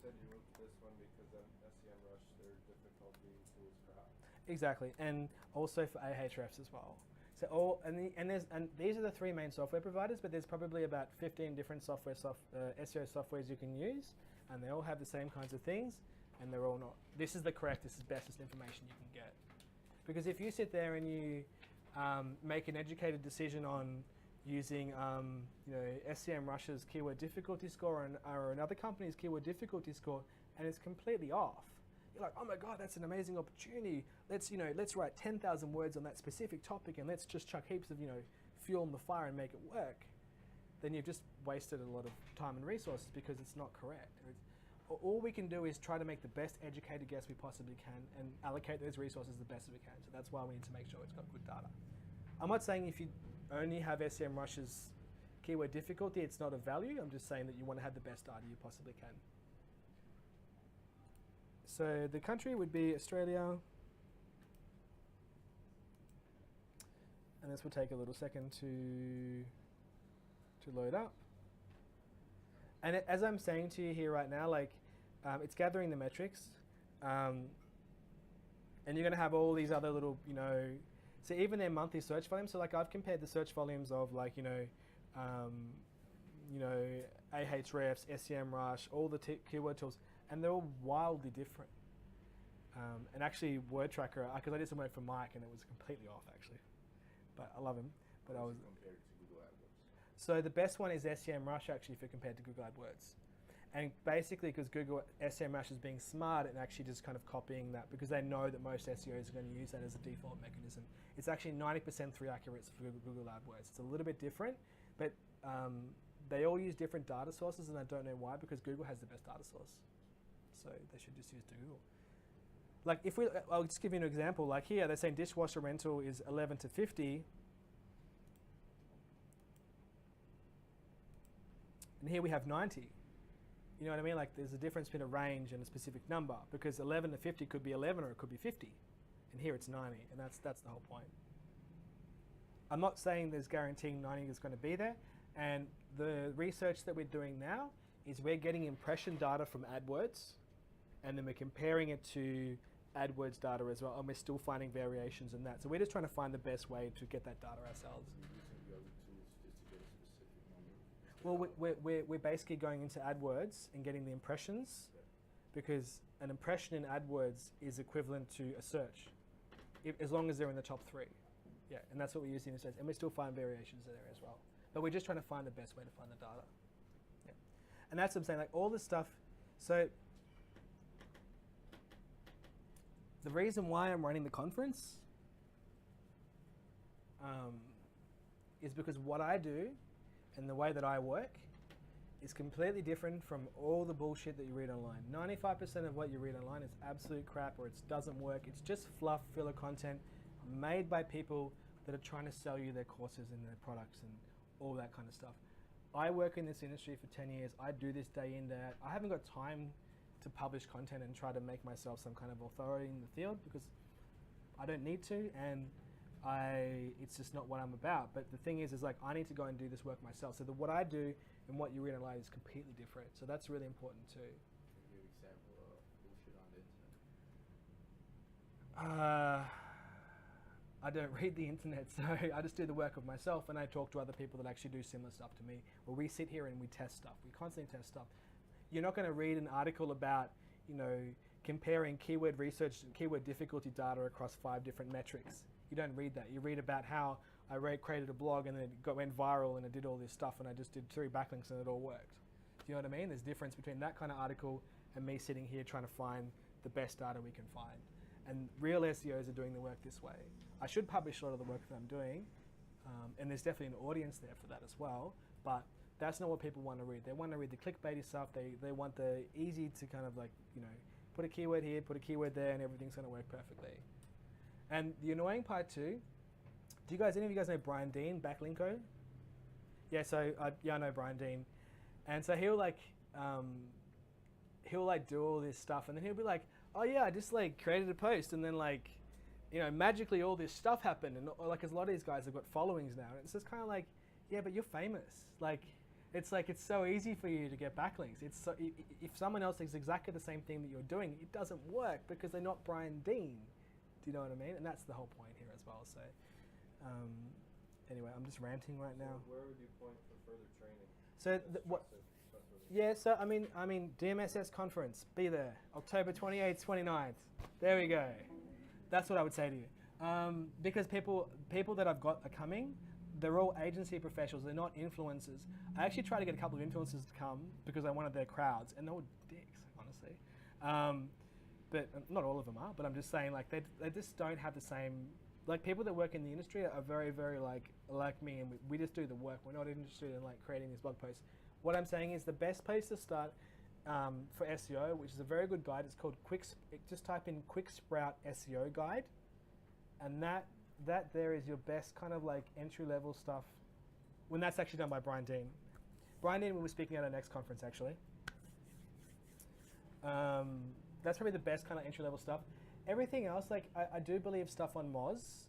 said you moved to this one because SEMrush, their difficulty tools crap. Exactly, and also for Ahrefs as well. So these are the three main software providers, but there's probably about 15 different SEO softwares you can use, and they all have the same kinds of things, and they're all not. This is the correct, this is bestest information you can get. Because if you sit there and you make an educated decision on using SEMrush's keyword difficulty score or another company's keyword difficulty score, and it's completely off, you're like, oh my God, that's an amazing opportunity. Let's write 10,000 words on that specific topic, and let's just chuck heaps of fuel in the fire and make it work. Then you've just wasted a lot of time and resources because it's not correct. All we can do is try to make the best educated guess we possibly can and allocate those resources the best we can. So that's why we need to make sure it's got good data. I'm not saying if you only have SEMrush's keyword difficulty, it's not of value. I'm just saying that you want to have the best data you possibly can. So the country would be Australia. And this will take a little second to load up. And as I'm saying to you here right now, it's gathering the metrics, and you're going to have all these other little, so even their monthly search volumes. So I've compared the search volumes of Ahrefs, SEMrush, all the keyword tools, and they're all wildly different. And actually, Word Tracker, because I did some work for Mike, and it was completely off actually, but I love him. But I was compared to Google AdWords. So the best one is SEMrush actually if you're compared to Google AdWords. And basically because Google SEMrush is being smart and actually just kind of copying that because they know that most SEOs are going to use that as a default mechanism. It's actually 90% through accuracy for Google AdWords. It's a little bit different, but they all use different data sources, and I don't know why, because Google has the best data source. So they should just use Google. I'll just give you an example. Like here, they're saying dishwasher rental is 11 to 50. And here we have 90. You know what I mean? There's a difference between a range and a specific number, because 11 to 50 could be 11 or it could be 50. And here it's 90, and that's the whole point. I'm not saying there's guaranteeing 90 is going to be there, and the research that we're doing now is we're getting impression data from AdWords, and then we're comparing it to AdWords data as well, and we're still finding variations in that. So we're just trying to find the best way to get that data ourselves. Well, we're basically going into AdWords and getting the impressions, because an impression in AdWords is equivalent to a search, as long as they're in the top 3. Yeah, and that's what we're using in search, and we still find variations there as well. But we're just trying to find the best way to find the data. Yeah. And that's what I'm saying, all this stuff. So the reason why I'm running the conference is because what I do and the way that I work is completely different from all the bullshit that you read online. 95% of what you read online is absolute crap, or it doesn't work. It's just fluff, filler content made by people that are trying to sell you their courses and their products and all that kind of stuff. I work in this industry for 10 years. I do this day in, day out. I haven't got time to publish content and try to make myself some kind of authority in the field, because I don't need to, and it's just not what I'm about. But the thing is I need to go and do this work myself. So what I do and what you read online is completely different. So that's really important too. Can you give an example of bullshit on the internet? I don't read the internet, so I just do the work of myself, and I talk to other people that actually do similar stuff to me. Where we sit here and we test stuff. We constantly test stuff. You're not going to read an article about, comparing keyword research and keyword difficulty data across 5 different metrics. You don't read that. You read about how I created a blog and then it went viral and it did all this stuff and I just did 3 backlinks and it all worked. Do you know what I mean? There's a difference between that kind of article and me sitting here trying to find the best data we can find. And real SEOs are doing the work this way. I should publish a lot of the work that I'm doing, and there's definitely an audience there for that as well, but that's not what people want to read. They want to read the clickbaity stuff. They want the easy to kind of put a keyword here, put a keyword there, and everything's going to work perfectly. And the annoying part too, any of you guys know Brian Dean, Backlinko? Yeah, so I know Brian Dean. And so he'll do all this stuff, and then he'll be like, oh yeah, I just created a post, and then magically all this stuff happened, and because a lot of these guys have got followings now, and it's just kind of yeah, but you're famous. It's like it's so easy for you to get backlinks. It's so, if someone else is exactly the same thing that you're doing, it doesn't work because they're not Brian Dean. Do you know what I mean? And that's the whole point here as well. So anyway, I'm just ranting right now. Where would you point for further training? So what? Yeah, so I mean, DMSS conference, be there, October 28th, 29th. There we go. That's what I would say to you. Because people that I've got are coming, they're all agency professionals, they're not influencers. I actually tried to get a couple of influencers to come because I wanted their crowds, and they were dicks, honestly. But not all of them are, but I'm just saying, like, they just don't have the same, like, people that work in the industry are very, very, like me, and we just do the work. We're not interested in, like, creating these blog posts. What I'm saying is the best place to start for SEO, which is a very good guide, it's called just type in Quick Sprout SEO Guide, and that there is your best kind of like entry-level stuff, when that's actually done by Brian Dean. Brian Dean will be speaking at our next conference, actually. That's probably the best kind of entry-level stuff. Everything else, like I do believe stuff on Moz.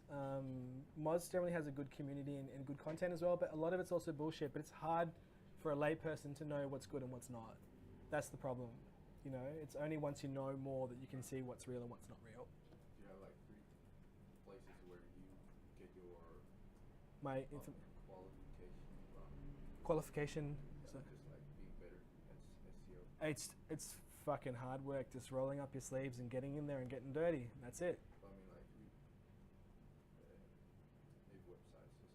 Moz generally has a good community and good content as well, but a lot of it's also bullshit, but it's hard for a layperson to know what's good and what's not. That's the problem. You know, it's only once you know more that you can see what's real and what's not real. Do you have like 3 places where you get your qualification? So just like being better at SEO. It's fucking hard work, just rolling up your sleeves and getting in there and getting dirty. That's it. I mean, like maybe websites or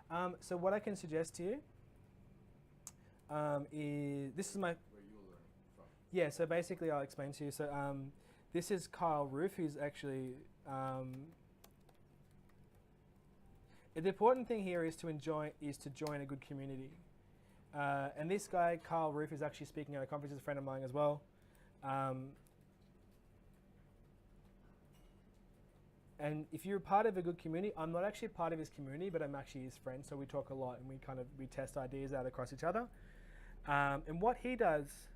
something. So what I can suggest to you is this is my. Where you're learning from. Yeah. So basically, I'll explain to you. So this is Kyle Roof, who's actually. The important thing here is to join a good community. And this guy, Kyle Roof, is actually speaking at a conference. He's a friend of mine as well. And if you're part of a good community, I'm not actually part of his community, but I'm actually his friend. So we talk a lot and we test ideas out across each other. And what he does,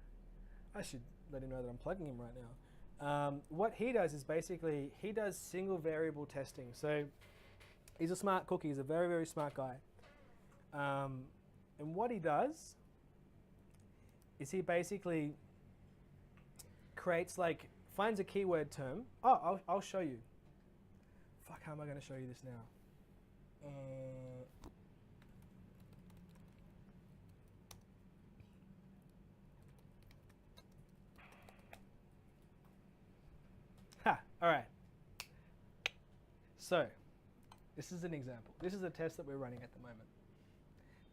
I should let him know that I'm plugging him right now. What he does is basically, he does single variable testing. So he's a smart cookie. He's a very, very smart guy. And what he does is he basically creates, like, finds a keyword term. Oh, I'll show you. Fuck, how am I going to show you this now? All right. So, this is an example. This is a test that we're running at the moment.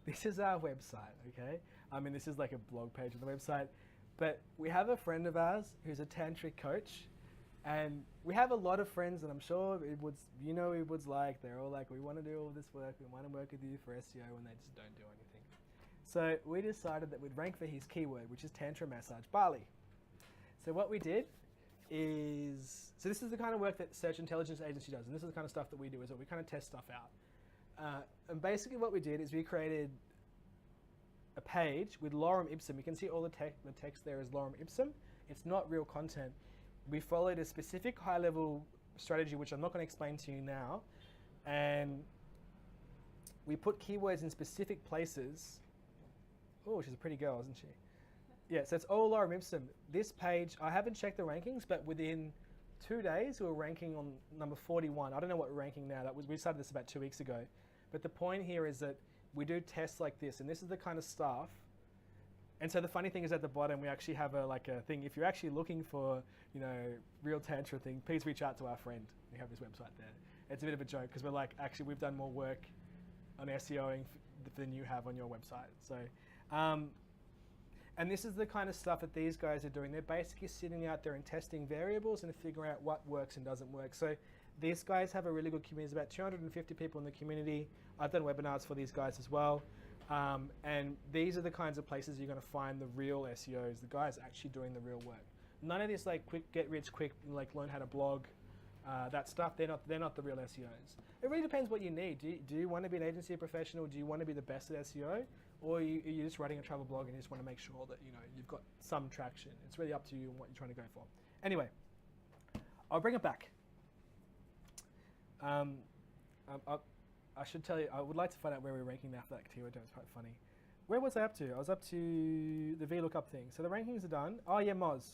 This is our website, okay? I mean, this is like a blog page on the website, but we have a friend of ours who's a tantric coach, and we have a lot of friends, and I'm sure you know what Wood's like. They're all like, we want to do all this work, we want to work with you for SEO, and they just don't do anything. So we decided that we'd rank for his keyword, which is Tantra Massage Bali. So what we did is, so this is the kind of work that Search Intelligence Agency does, and this is the kind of stuff that we do, is that we kind of test stuff out. And basically what we did is we created a page with lorem ipsum. You can see all the text there is lorem ipsum. It's not real content. We followed a specific high-level strategy, which I'm not going to explain to you now, and we put keywords in specific places. Oh, she's a pretty girl, isn't she? Yeah, so it's all lorem ipsum. This page, I haven't checked the rankings, but within 2 days, we were ranking on number 41. I don't know what we're ranking now. We started this about 2 weeks ago. But the point here is that we do tests like this, and this is the kind of stuff. And so the funny thing is at the bottom, we actually have a thing. If you're actually looking for, real tantra thing, please reach out to our friend. We have this website there. It's a bit of a joke because we're like, actually, we've done more work on SEOing than you have on your website. So, and this is the kind of stuff that these guys are doing. They're basically sitting out there and testing variables and figuring out what works and doesn't work. So these guys have a really good community. There's about 250 people in the community. I've done webinars for these guys as well. And these are the kinds of places you're going to find the real SEOs, the guys actually doing the real work. None of this like quick, get rich quick, like learn how to blog, that stuff. They're not the real SEOs. It really depends what you need. Do you want to be an agency professional? Do you want to be the best at SEO? Or are you just writing a travel blog and you just want to make sure that you've got some traction? It's really up to you and what you're trying to go for. Anyway, I'll bring it back. I should tell you, I would like to find out where we're ranking now for that keyword term. It's quite funny. where was I up to? I was up to the VLOOKUP thing. So the rankings are done. Oh yeah, Moz.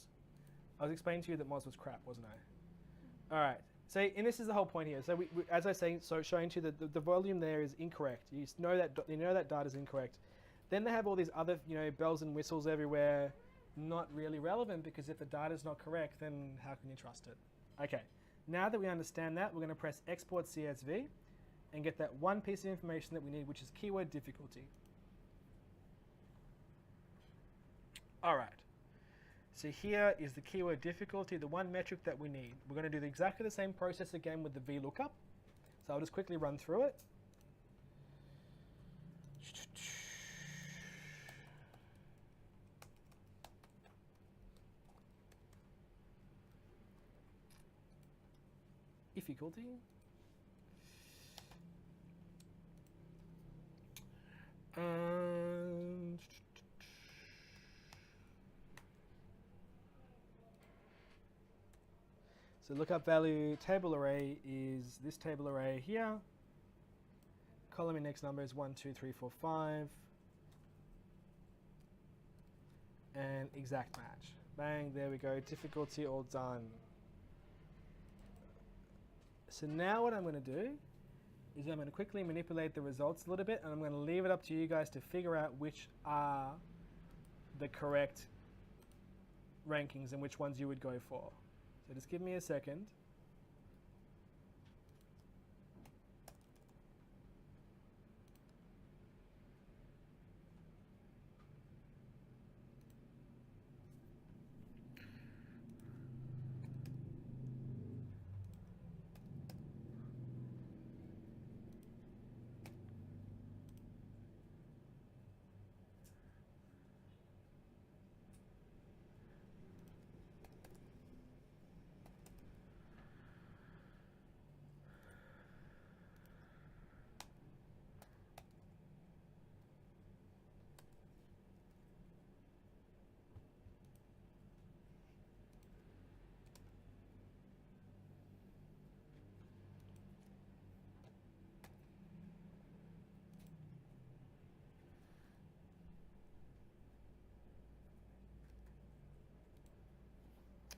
I was explaining to you that Moz was crap, wasn't I? All right. So, and this is the whole point here. So, we as I say, so showing to you that the volume there is incorrect. You know that data is incorrect. Then they have all these other, bells and whistles everywhere, not really relevant, because if the data is not correct, then how can you trust it? Okay. Now that we understand that, we're going to press Export CSV and get that one piece of information that we need, which is keyword difficulty. All right. So here is the keyword difficulty, the one metric that we need. We're going to do exactly the same process again with the VLOOKUP. So I'll just quickly run through it. Difficulty. So lookup value table array is this table array here. Column index number is 1, 2, 3, 4, 5. And exact match. Bang, there we go. Difficulty all done. So now what I'm going to do is I'm going to quickly manipulate the results a little bit, and I'm going to leave it up to you guys to figure out which are the correct rankings and which ones you would go for. So just give me a second.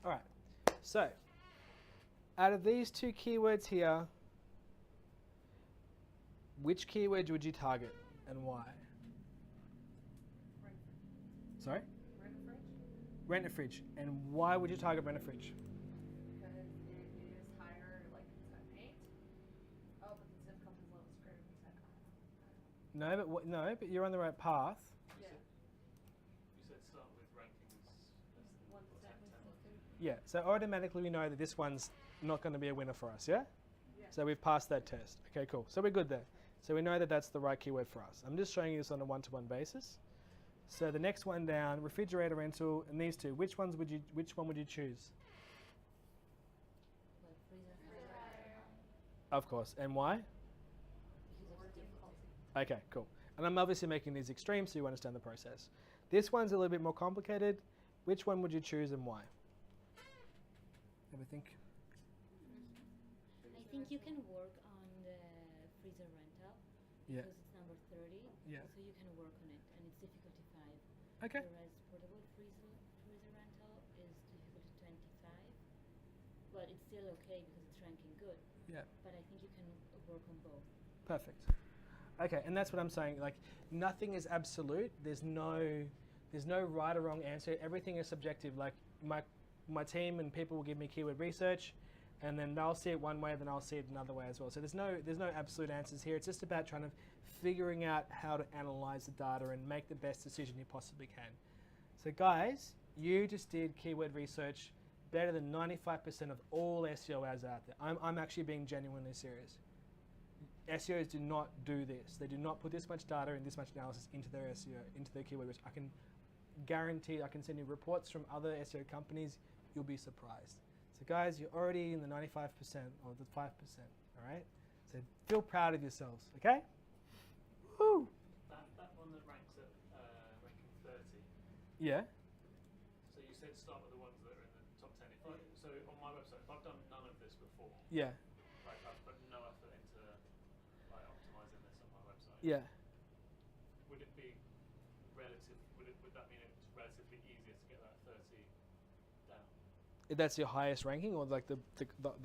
All right, so out of these two keywords here, which keyword would you target and why? Sorry? Rent a fridge? Rent a fridge. And why would you target rent a fridge? Because it is higher, like it's at 8. Oh, but the difficulty level is greater than 10. No, but you're on the right path. Yeah. You said start with rankings as 1 to 10. Yeah, so automatically we know that this one's not going to be a winner for us, yeah? Yeah. So we've passed that test. Okay, cool. So we're good there. So we know that that's the right keyword for us. I'm just showing you this on a one-to-one basis. So the next one down, refrigerator rental, and these two, which one would you choose? Like freezer Of course. And why? because of difficulty. Okay, cool. And I'm obviously making these extremes so you understand the process. This one's a little bit more complicated. Which one would you choose and why? Ever think? I think you can work on the freezer rental Yeah. because it's number 30. Yeah. So you can work on it, and it's difficulty 5. Okay. Whereas portable freezer rental is difficulty 25. But it's still okay because it's ranking good. Yeah. But I think you can work on both. Perfect. Okay, and that's what I'm saying. Like, nothing is absolute. There's no right or wrong answer. Everything is subjective. Like my team and people will give me keyword research, and then they'll see it one way, then I'll see it another way as well. So there's no absolute answers here. It's just about trying to figuring out how to analyze the data and make the best decision you possibly can. So guys, you just did keyword research better than 95% of all SEO ads out there. I'm actually being genuinely serious. SEOs do not do this. They do not put this much data and this much analysis into their SEO, into their keyword research. I can guarantee, I can send you reports from other SEO companies. You'll be surprised. So guys, you're already in the 95% or the 5%, all right? So feel proud of yourselves, okay? Woo! That one that ranks at ranking 30. Yeah. So you said start with the ones that are in the top 10. So on my website, if I've done none of this before, Yeah. like I've put no effort into like optimizing this on my website, Yeah. would it be If that's your highest ranking, or like the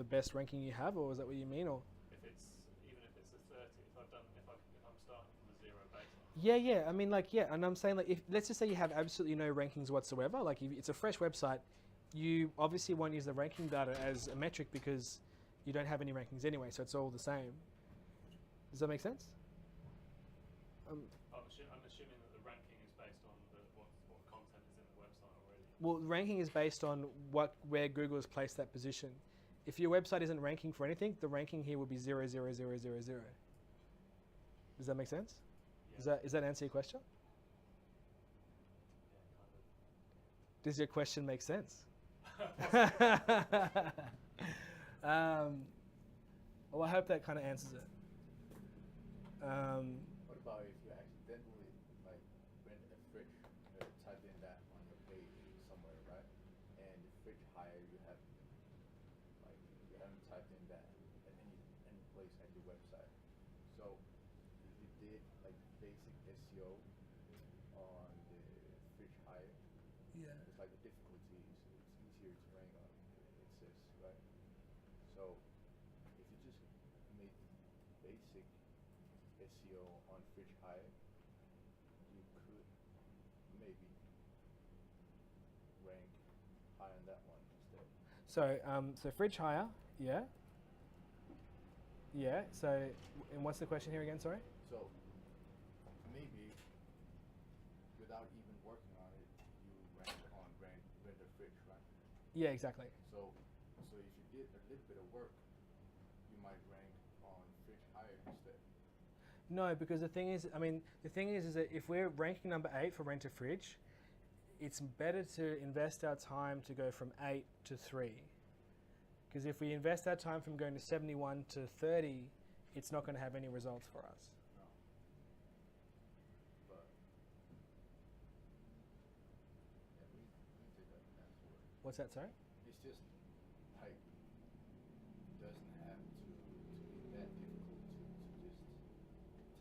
best ranking you have, or is that what you mean? Or Even if it's a 30, if I'm starting from a zero baseline. yeah. I mean, like, yeah, and I'm saying, like, if let's just say you have absolutely no rankings whatsoever, like if it's a fresh website, you obviously won't use the ranking data as a metric because you don't have any rankings anyway, so it's all the same. Does that make sense? I'm assuming that the ranking is based on what content is in the website already. Well, ranking is based on where Google has placed that position. If your website isn't ranking for anything, the ranking here would be 0, 0, 0, 0, 0. Does that make sense? Yeah. Does that answer your question? Yeah, kind of. Does your question make sense? Well, I hope that kind of answers it. What about if you accidentally like rent a fridge, type in that on your page somewhere, right? And the fridge hire you haven't typed in that at any place at your website. So if you did like basic SEO on the fridge hire, Yeah. it's like the difficulty is it's easier to rank on. It says, right? So if you just made basic SEO on fridge hire, you could maybe rank high on that one instead. So fridge hire, yeah. Yeah. So, and what's the question here again? Sorry. So maybe without even working on it, you rank on render fridge, right? Yeah, exactly. So if you did a little bit of work, you might rank on fridge hire instead. No, because the thing is that if we're ranking number 8 for rent a fridge, it's better to invest our time to go from 8 to 3. Because if we invest our time from going to 71 to 30, it's not going to have any results for us. No. But yeah, we did that password. What's that, sorry? It's just like doesn't have to be that difficult to just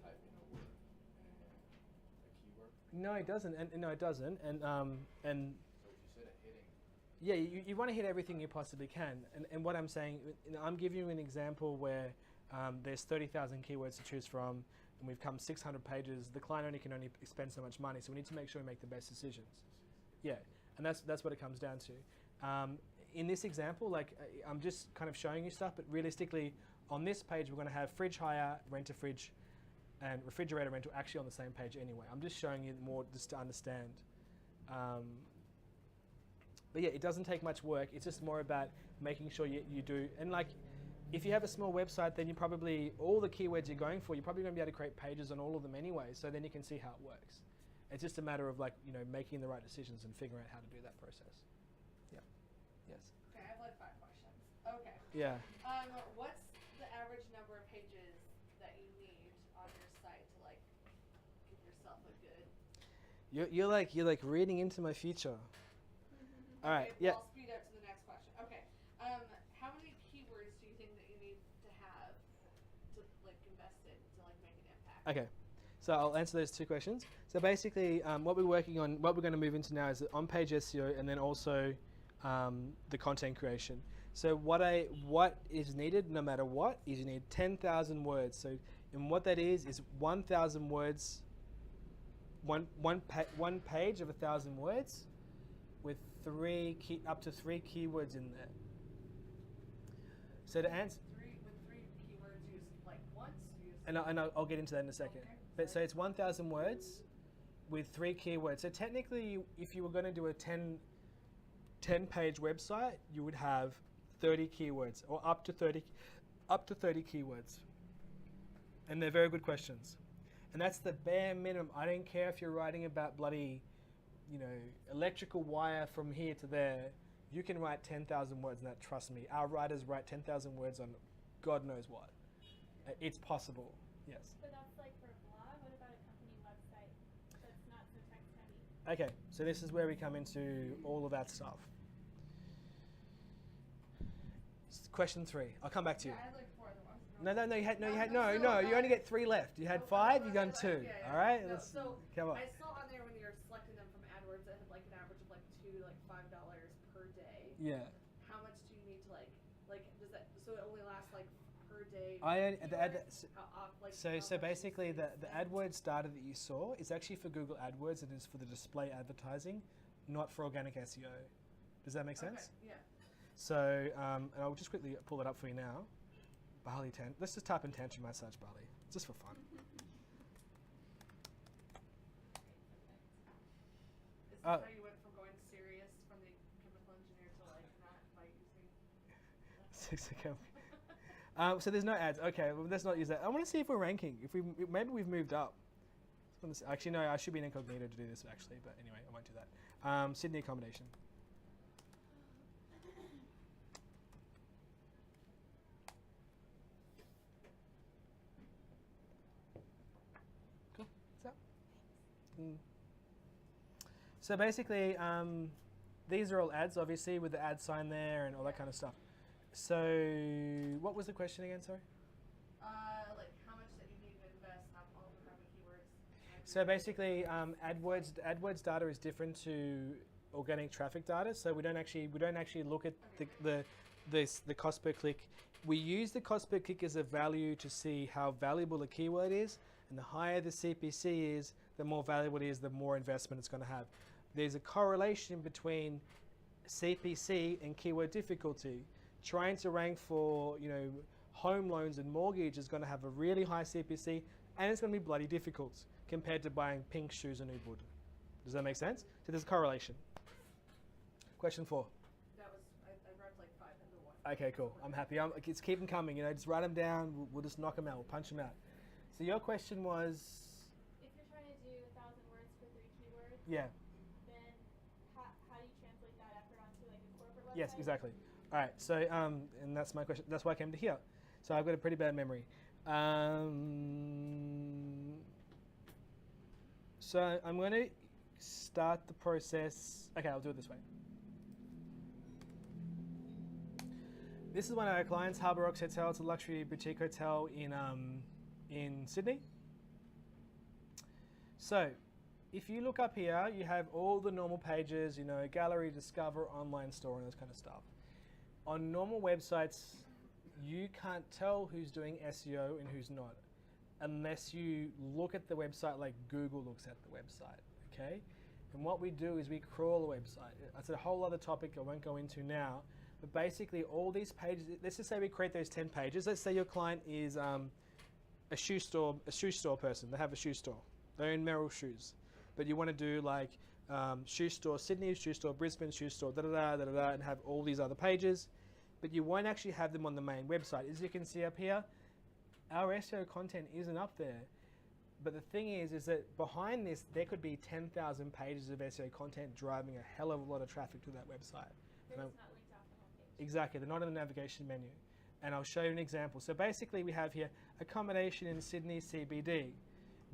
type in a word and a keyword. No, it doesn't. And no, it doesn't. And So if you set a heading, yeah, you want to hit everything you possibly can. And what I'm saying, I'm giving you an example where there's 30,000 keywords to choose from, and we've come 600 pages. The client can only spend so much money, so we need to make sure we make the best decisions. Yeah, and that's what it comes down to. In this example, like I'm just kind of showing you stuff, but realistically, on this page, we're going to have fridge hire, rent a fridge, and refrigerator rental actually on the same page anyway. I'm just showing you more just to understand. But yeah, it doesn't take much work. It's just more about making sure you do. And like, if you have a small website, then you probably, all the keywords you're going for, you're probably going to be able to create pages on all of them anyway. So then you can see how it works. It's just a matter of like, making the right decisions and figuring out how to do that process. Yeah. Yes. Okay, I have like 5 questions. Okay. Yeah. What's the average number of pages that you need on your site to like give yourself a good? You're like reading into my future. All right. Okay, Yeah. I'll speed up to the next question. Okay. How many keywords do you think that you need to have to like invest in to like make an impact? Okay. So I'll answer those 2 questions. So basically, what we're working on, what we're going to move into now is the on-page SEO, and then also the content creation. So what is needed, no matter what, is you need 10,000 words. So, and what that is 1,000 words, one page of 1,000 words, with up to 3 keywords in there. So to answer, With three keywords used like once. and I'll get into that in a second. Okay. But so it's 1,000 words with 3 keywords. So technically, if you were going to do a 10-page website, you would have 30 keywords, or up to 30 keywords. And they're very good questions. And that's the bare minimum. I don't care if you're writing about bloody, electrical wire from here to there. You can write 10,000 words on that, trust me. Our writers write 10,000 words on God knows what. It's possible, yes. But that's like for a blog. What about a company website that's not so text heavy? Okay, so this is where we come into all of that stuff. Question 3. I'll come back to you. Yeah, I had like 4 other ones. You only get 3 left. You had 5, you've done 2. Yeah. All right, No, let's so come on. I saw on there when you're selecting them from AdWords, it had like an average of like $2 to like $5 per day. Yeah. So basically the AdWords data that you saw is actually for Google AdWords and is for the display advertising, not for organic SEO. Does that make sense? Okay, yeah. So, and I'll just quickly pull it up for you now. Bali let's just type in tantrum massage Bali, just for fun. Is this how you went from going serious from the chemical engineer to like not by using 6 account. So there's no ads. Okay, well, let's not use that. I want to see if we're ranking. Maybe we've moved up. Actually, no, I should be in incognito to do this actually, but anyway, I won't do that. Sydney accommodation. Cool. What's up? So basically, these are all ads, obviously, with the ad sign there and all that kind of stuff. So, what was the question again? Sorry. Like how much that you need to invest, how many keywords. So basically, AdWords data is different to organic traffic data. So we don't actually look at the cost per click. We use the cost per click as a value to see how valuable a keyword is, and the higher the CPC is, the more valuable it is, the more investment it's going to have. There's a correlation between CPC and keyword difficulty. Trying to rank for, home loans and mortgage is going to have a really high CPC, and it's going to be bloody difficult compared to buying pink shoes in Ubud. Does that make sense? So there's a correlation. Question 4. That was, I read like 5 into 1. Okay, cool. I'm happy. Just keep them coming. Just write them down. We'll just knock them out. We'll punch them out. So your question was. If you're trying to do 1,000 words for 3 keywords. Yeah. Then how do you translate that effort onto like a corporate website? Yes, exactly. All right. So and that's my question. That's why I came to here. So I've got a pretty bad memory. So I'm going to start the process. Okay, I'll do it this way. This is one of our clients, Harbour Rocks Hotel. It's a luxury boutique hotel in Sydney. So if you look up here, you have all the normal pages, gallery, discover, online store, and those kind of stuff. On normal websites, you can't tell who's doing SEO and who's not unless you look at the website like Google looks at the website, okay? And what we do is we crawl the website. That's a whole other topic I won't go into now. But basically all these pages, let's just say we create those 10 pages. Let's say your client is a shoe store person. They have a shoe store. They own Merrill shoes. But you want to do like shoe store Sydney, shoe store Brisbane, shoe store da-da-da, and have all these other pages. But you won't actually have them on the main website. As you can see up here, our SEO content isn't up there. But the thing is that behind this, there could be 10,000 pages of SEO content driving a hell of a lot of traffic to that website. They're just not linked off the homepage. Exactly, they're not in the navigation menu. And I'll show you an example. So basically we have here accommodation in Sydney CBD,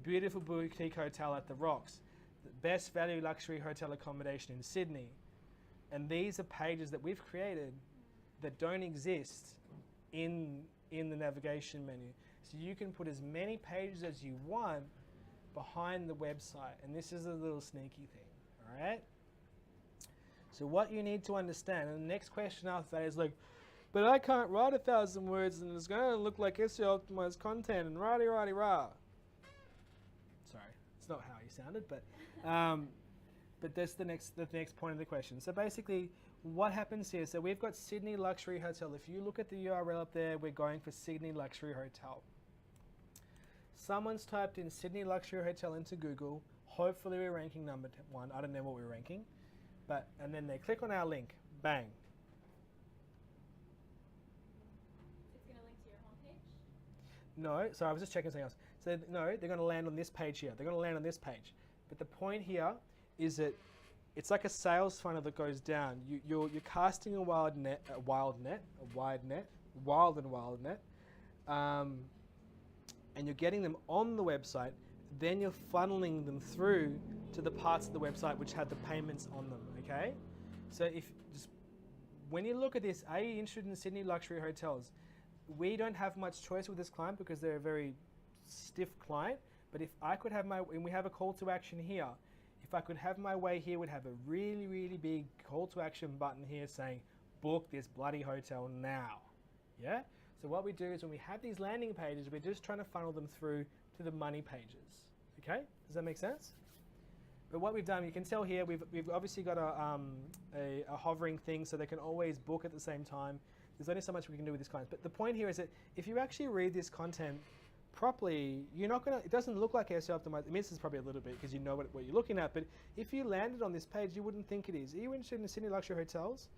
beautiful boutique hotel at the Rocks, the best value luxury hotel accommodation in Sydney. And these are pages that we've created that don't exist in the navigation menu. So you can put as many pages as you want behind the website. And this is a little sneaky thing, all right? So what you need to understand, and the next question after that is like, but I can't write 1,000 words and it's going to look like SEO optimized content and rah-de-rah-de-rah. Sorry, it's not how you sounded, but that's the next point of the question. So basically, what happens here? So we've got Sydney Luxury Hotel. If you look at the URL up there, we're going for Sydney Luxury Hotel. Someone's typed in Sydney Luxury Hotel into Google. Hopefully we're ranking number 1. I don't know what we're ranking. And then they click on our link. Bang. It's going to link to your homepage? No, so I was just checking something else. So no, they're going to land on this page here. They're going to land on this page. But the point here is that it's like a sales funnel that goes down. You're casting a wild net, and you're getting them on the website. Then you're funneling them through to the parts of the website which have the payments on them. Okay, so when you look at this, are you interested in Sydney luxury hotels? We don't have much choice with this client because they're a very stiff client. But if I could have and we have a call to action here. If I could have my way here, we'd have a really, really big call to action button here saying, book this bloody hotel now. Yeah? So what we do is when we have these landing pages, we're just trying to funnel them through to the money pages. Okay, does that make sense? But what we've done, you can tell here, we've obviously got a hovering thing so they can always book at the same time. There's only so much we can do with this content. But the point here is that if you actually read this content properly, you're not gonna, it doesn't look like SEO optimized. I mean, this is probably a little bit because you know what you're looking at, but if you landed on this page, you wouldn't think it is. Are you interested in Sydney luxury hotels?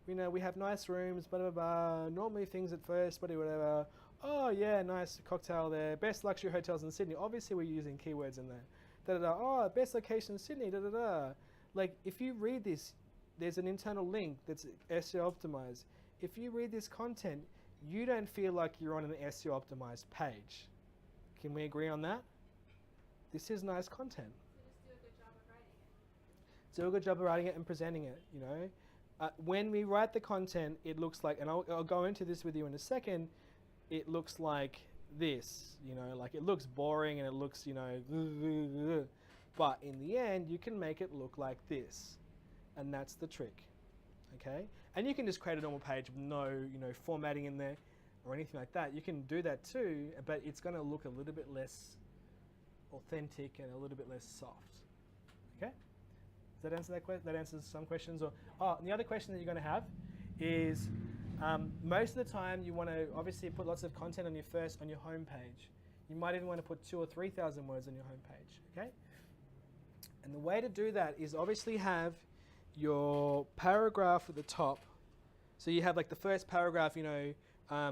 You know, we have nice rooms, blah, blah, blah. Normally things at first, whatever. Oh yeah, nice cocktail there. Best luxury hotels in Sydney. Obviously we're using keywords in there. Da, da, da. Oh, best location in Sydney, da, da, da. Like, if you read this, there's an internal link that's SEO optimized. If you read this content, you don't feel like you're on an SEO optimized page. Can we agree on that? This is nice content. So just do a good job of writing it. Do a good job of writing it and presenting it, you know. When we write the content, it looks like, and I'll go into this with you in a second, it looks like this, you know, like it looks boring and it looks, you know, but in the end, you can make it look like this. And that's the trick, okay? And you can just create a normal page with no, you know, formatting in there or anything like that. You can do that too, but it's gonna look a little bit less authentic and a little bit less soft, okay? Does that answer that question? That answers some questions. Or, oh, and the other question that you're gonna have is, most of the time you want to obviously put lots of content on your home page. You might even want to put 2,000 or 3,000 words on your home page, okay? And the way to do that is obviously have your paragraph at the top. So you have like the first paragraph, you know,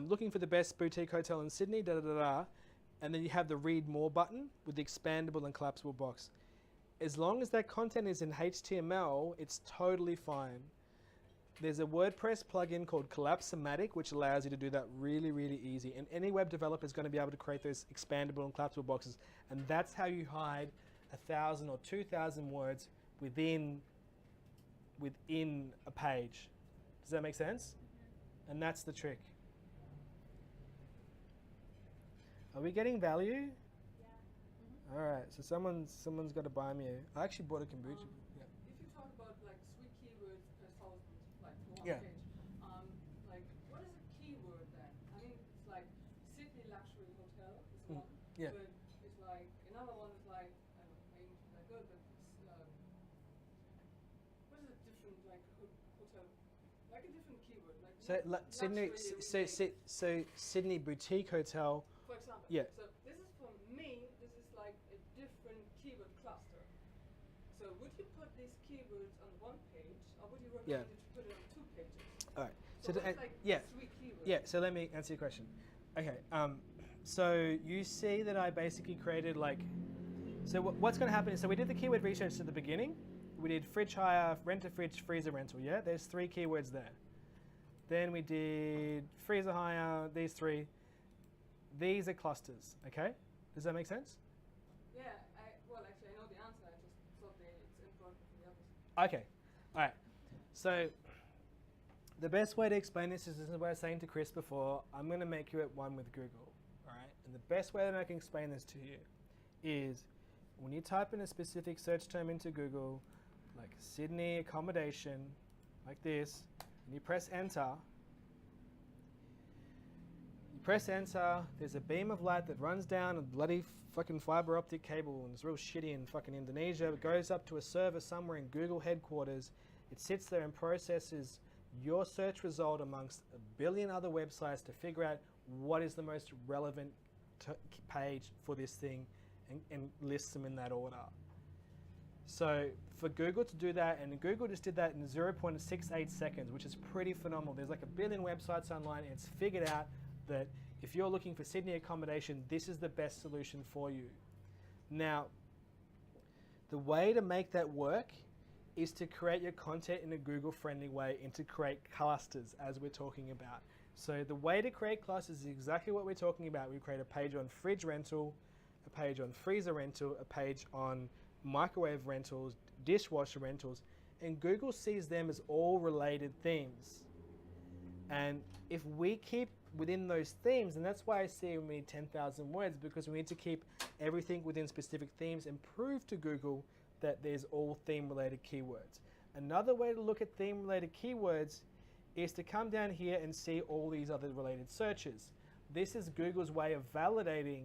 looking for the best boutique hotel in Sydney, da da da da, and then you have the read more button with the expandable and collapsible box. As long as that content is in HTML, it's totally fine. There's a WordPress plugin called Collapsomatic, which allows you to do that really, really easy. And any web developer is going to be able to create those expandable and collapsible boxes. And that's how you hide 1,000 or 2,000 words within a page. Does that make sense? And that's the trick. Are we getting value? Yeah. All right. So someone's got to buy me. I actually bought a kombucha. Yeah. If you talk about like 3 keywords per thousand, like for one Yeah. page, like what is a keyword then? I mean, it's like Sydney luxury hotel is one, Yeah. but it's like another one is like I don't know, maybe not good, but it's what is a different like hotel, like a different keyword, like So Sydney, so Sydney boutique hotel. for example. Yeah. So this is for me. This is like a different keyword cluster. So would you put these keywords on one page, or would you recommend you to put it on 2 pages? All right. So So what's like yeah. 3 keywords? Yeah, so let me answer your question. Okay, so you see that I basically created like, so what's going to happen is, so we did the keyword research at the beginning. We did fridge hire, rent a fridge, freezer rental, yeah? There's 3 keywords there. Then we did freezer hire, these 3. These are clusters, okay? Does that make sense? Yeah, well, actually, I know the answer. I just thought that it's important for the others. Okay, all right. So the best way to explain this is what I was saying to Chris before. I'm going to make you at one with Google, all right? And the best way that I can explain this to you is when you type in a specific search term into Google, like Sydney accommodation, like this, and you press enter. You press enter, there's a beam of light that runs down a bloody fucking fiber optic cable, and it's real shitty in fucking Indonesia. It goes up to a server somewhere in Google headquarters. It sits there and processes your search result amongst a billion other websites to figure out what is the most relevant page for this thing and lists them in that order. So for Google to do that, and Google just did that in 0.68 seconds, which is pretty phenomenal. There's like a billion websites online, and it's figured out that if you're looking for Sydney accommodation, this is the best solution for you. Now, the way to make that work is to create your content in a Google-friendly way and to create clusters, as we're talking about. So the way to create clusters is exactly what we're talking about. We create a page on fridge rental, a page on freezer rental, a page on microwave rentals, dishwasher rentals, and Google sees them as all related themes. And if we keep within those themes, and that's why I say we need 10,000 words, because we need to keep everything within specific themes and prove to Google that there's all theme-related keywords. Another way to look at theme-related keywords is to come down here and see all these other related searches. This is Google's way of validating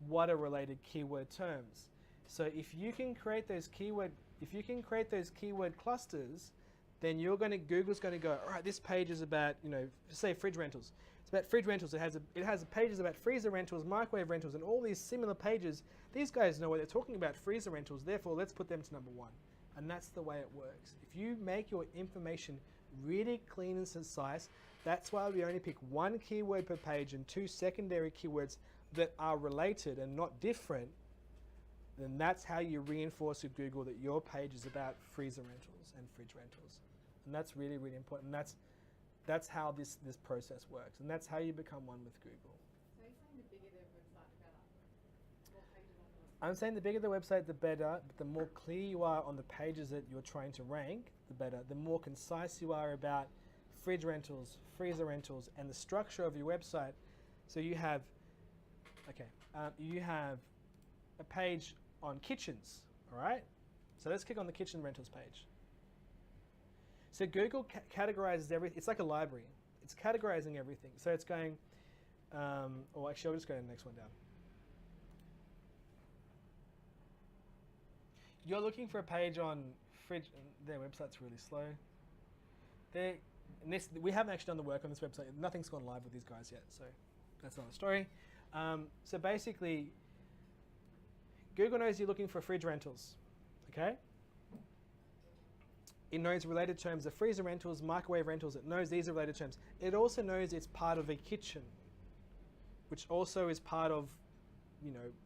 what are related keyword terms. So if you can create those keyword clusters, then Google's going to go, all right, this page is about, say fridge rentals. It's about fridge rentals. It has pages about freezer rentals, microwave rentals, and all these similar pages. These guys know what they're talking about, freezer rentals. Therefore, let's put them to number 1. And that's the way it works. If you make your information really clean and concise, that's why we only pick 1 keyword per page and 2 secondary keywords that are related and not different. Then that's how you reinforce with Google that your page is about freezer rentals and fridge rentals. And that's really, really important. And that's how this process works. And that's how you become one with Google. So you're saying the bigger the website, the better? More pages on the website? I'm saying the bigger the website, the better. But the more clear you are on the pages that you're trying to rank, the better. The more concise you are about fridge rentals, freezer rentals, and the structure of your website. So you have, you have a page on kitchens, all right? So let's click on the kitchen rentals page. So Google categorizes everything. It's like a library. It's categorizing everything. So it's going, or actually I'll just go to the next one down. You're looking for a page on fridge, their website's really slow. We haven't actually done the work on this website. Nothing's gone live with these guys yet, so that's another story. So basically, Google knows you're looking for fridge rentals, okay? It knows related terms are freezer rentals, microwave rentals. It knows these are related terms. It also knows it's part of a kitchen, which also is part of,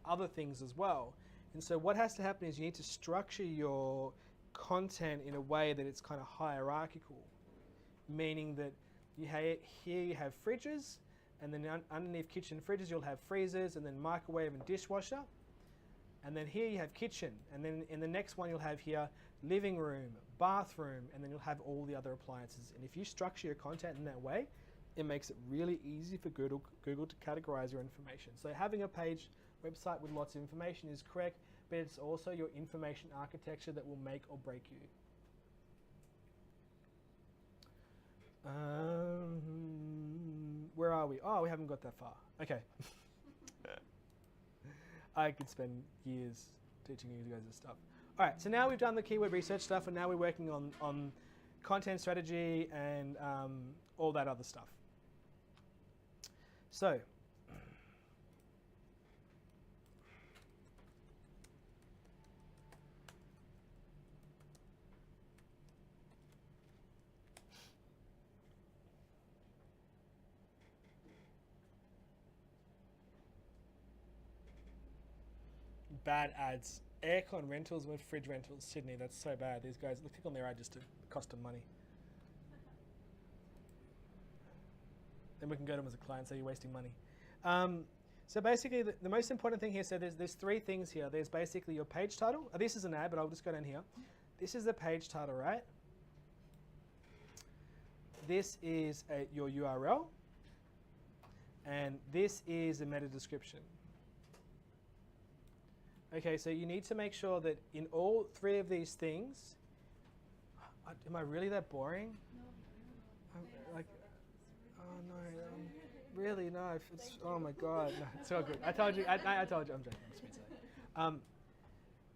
other things as well. And so what has to happen is you need to structure your content in a way that it's kind of hierarchical, meaning that here you have fridges, and then underneath kitchen fridges you'll have freezers, and then microwave and dishwasher. And then here you have kitchen, and then in the next one you'll have here living room, bathroom, and then you'll have all the other appliances. And if you structure your content in that way, it makes it really easy for Google to categorize your information. So having a website with lots of information is correct, but it's also your information architecture that will make or break you. Where are we? Oh, we haven't got that far. Okay. I could spend years teaching you guys this stuff. All right, so now we've done the keyword research stuff, and now we're working on content strategy and all that other stuff. So, bad ads. Aircon rentals with fridge rentals, Sydney. That's so bad. These guys, click on their ad just to cost them money. Then we can go to them as a client, so you're wasting money. So basically, the most important thing here, so there's 3 things here. There's basically your page title. This is an ad, but I'll just go down here. This is the page title, right? This is your URL. And this is a meta description. Okay, so you need to make sure that in all 3 of these things, am I really that boring? No. Oh no, really no. Oh my God, no, it's so good. I told you. I'm joking.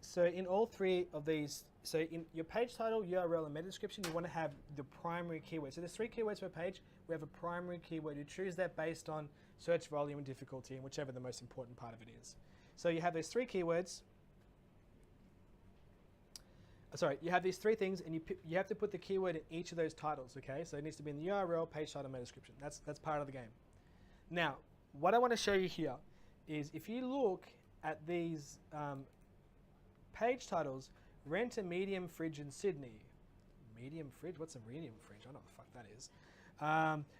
So in all 3 of these, so in your page title, URL, and meta description, you want to have the primary keyword. So there's 3 keywords per page. We have a primary keyword. You choose that based on search volume and difficulty, and whichever the most important part of it is. So you have these 3 keywords. You have these 3 things, and you have to put the keyword in each of those titles. Okay, so it needs to be in the URL, page title, meta description. That's part of the game. Now, what I want to show you here is if you look at these page titles, rent a medium fridge in Sydney. Medium fridge? What's a medium fridge? I don't know what the fuck that is.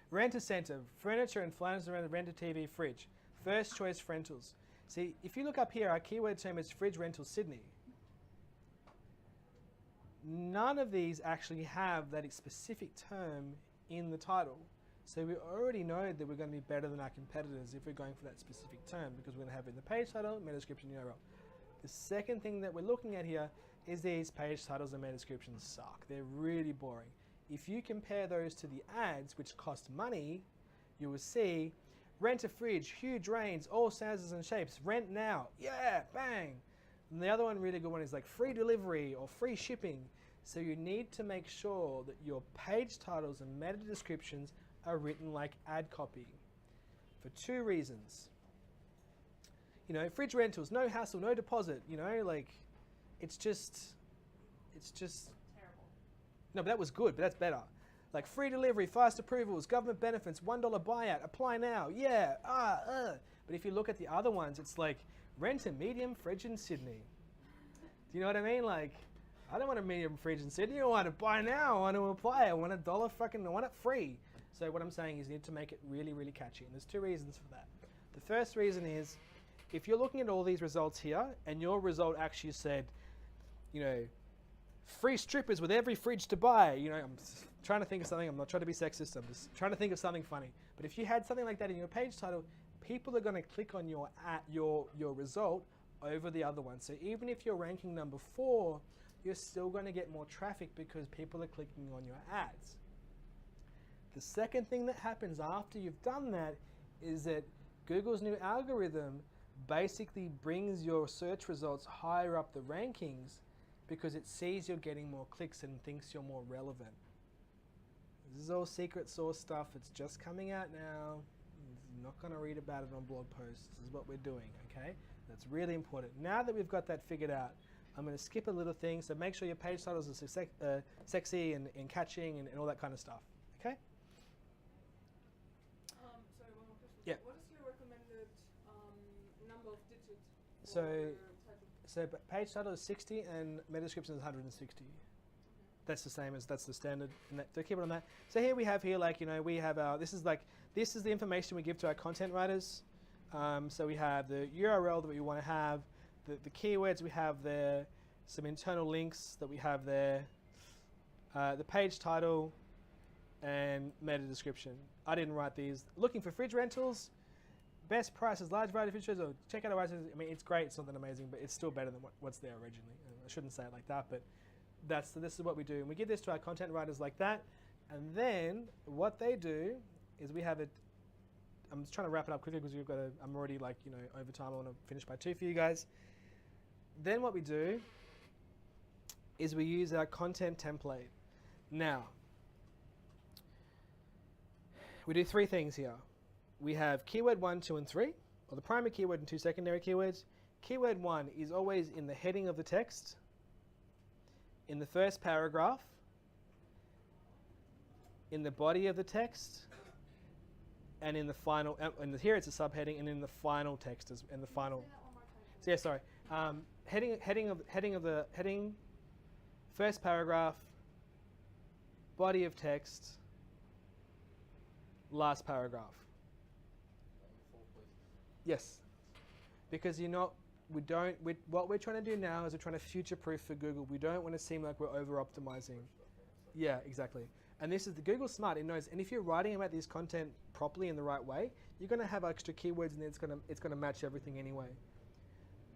Rent a centre, furniture and flannels around the rent a TV fridge. First choice rentals. See, if you look up here, our keyword term is fridge rental Sydney. None of these actually have that specific term in the title. So we already know that we're going to be better than our competitors if we're going for that specific term, because we're going to have it in the page title, meta description, URL. The second thing that we're looking at here is these page titles and meta descriptions suck. They're really boring. If you compare those to the ads, which cost money, you will see Rent a fridge, huge range, all sizes and shapes, rent now, yeah, bang. And the other one, really good one, is like free delivery or free shipping. So you need to make sure that your page titles and meta descriptions are written like ad copy for 2 reasons. You know, fridge rentals, no hassle, no deposit, you know, like it's just Terrible. no, but that was good, but that's better. Like free delivery, fast approvals, government benefits, $1 buyout, apply now, yeah, But if you look at the other ones, it's like rent a medium fridge in Sydney. Do you know what I mean? Like, I don't want a medium fridge in Sydney. I want to buy now. I want to apply. I want $1 fucking, I want it free. So what I'm saying is you need to make it really, really catchy. And there's 2 reasons for that. The first reason is if you're looking at all these results here and your result actually said, you know, free strippers with every fridge to buy. You know, I'm trying to think of something. I'm not trying to be sexist. I'm just trying to think of something funny. But if you had something like that in your page title, people are going to click on your result over the other one. So even if you're ranking number 4, you're still going to get more traffic because people are clicking on your ads. The second thing that happens after you've done that is that Google's new algorithm basically brings your search results higher up the rankings because it sees you're getting more clicks and thinks you're more relevant. This is all secret sauce stuff. It's just coming out now. You're not going to read about it on blog posts. This is what we're doing, okay? That's really important. Now that we've got that figured out, I'm going to skip a little thing. So make sure your page titles are sexy and catching and all that kind of stuff, okay? Sorry, one more question. Yeah. What is your recommended number of digits for So, your title? so page title is 60 and meta description is 160. That's the same as, that's the standard, and so keep it on that. So here we have like, you know, we have our, this is the information we give to our content writers. So we have the URL that we want to have, the keywords we have there, some internal links that we have there, the page title, and meta description. I didn't write these. Looking for fridge rentals, best prices, large variety of fridge rentals. Check out our website. I mean, it's great. It's not that amazing, but it's still better than what's there originally. I shouldn't say it like that, but this is what we do. And we give this to our content writers like that. And then what they do is we have it. I'm just trying to wrap it up quickly because I'm already like, you know, over time. I want to finish by 2 for you guys. Then what we do is we use our content template. Now, we do 3 things here. We have keyword 1, 2, and 3, or the primary keyword and 2 secondary keywords. Keyword 1 is always in the heading of the text, in the first paragraph, in the body of the text, and in the final, and here it's a subheading, and in the final text, in the final. So yeah, sorry. Heading, first paragraph, body of text, last paragraph. Yes, because what we're trying to do now is we're trying to future-proof for Google. We don't want to seem like we're over-optimizing. Yeah, exactly. And this is the Google Smart. It knows, and if you're writing about this content properly in the right way, you're going to have extra keywords, and it's going to match everything anyway.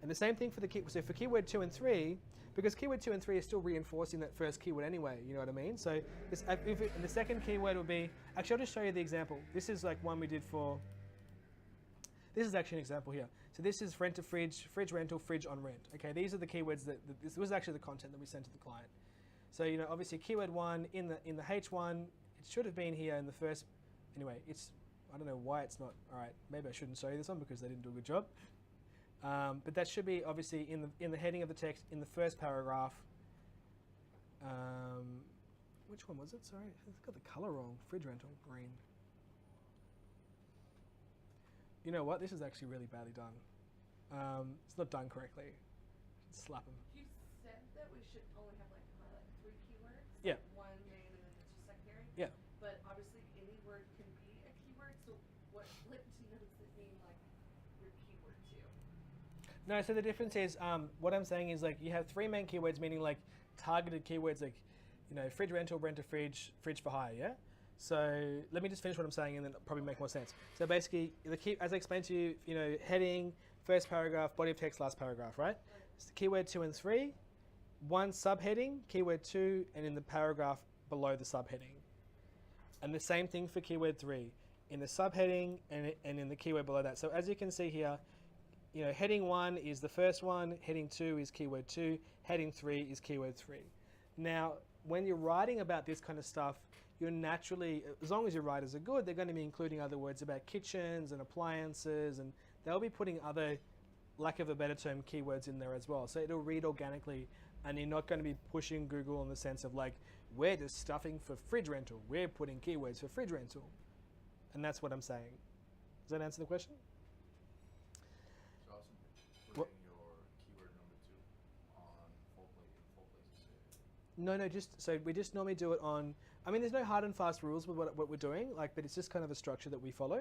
And the same thing for for keyword 2 and 3, because keyword 2 and 3 is still reinforcing that first keyword anyway. You know what I mean? So the second keyword will be, actually, I'll just show you the example. This is like one we did for. This is actually an example here. So this is rent a fridge, fridge rental, fridge on rent. Okay, these are the keywords this was actually the content that we sent to the client. So, you know, obviously keyword 1 in the H1, it should have been here in the first. Anyway, I don't know why it's not. All right, maybe I shouldn't show you this one because they didn't do a good job. But that should be obviously in the heading of the text in the first paragraph. Which one was it? Sorry, it's got the color wrong. Fridge rental, green. You know what? This is actually really badly done. It's not done correctly. Slap them. You said that we should only have like 3 keywords. Yeah. Like 1 main and then the 2 secondary. Yeah. But obviously any word can be a keyword. So what does it mean like your keyword 2? No. So the difference is what I'm saying is like you have 3 main keywords, meaning like targeted keywords, like you know fridge rental, rent a fridge, fridge for hire. Yeah. So let me just finish what I'm saying and then it'll probably make more sense. So basically, as I explained to you, you know, heading, first paragraph, body of text, last paragraph, right? So keyword 2 and 3, 1 subheading, keyword 2, and in the paragraph below the subheading. And the same thing for keyword 3. in the subheading and in the keyword below that. So as you can see here, heading 1 is the first one, heading 2 is keyword 2, heading 3 is keyword 3. Now, when you're writing about this kind of stuff, you're naturally, as long as your writers are good, they're going to be including other words about kitchens and appliances, and they'll be putting other, lack of a better term, keywords in there as well. So it'll read organically, and you're not going to be pushing Google in the sense of like, we're just stuffing for fridge rental. We're putting keywords for fridge rental. And that's what I'm saying. Does that answer the question? So also putting your keyword number 2 on full places. No, we just normally do it on, there's no hard and fast rules with what we're doing, but it's just kind of a structure that we follow.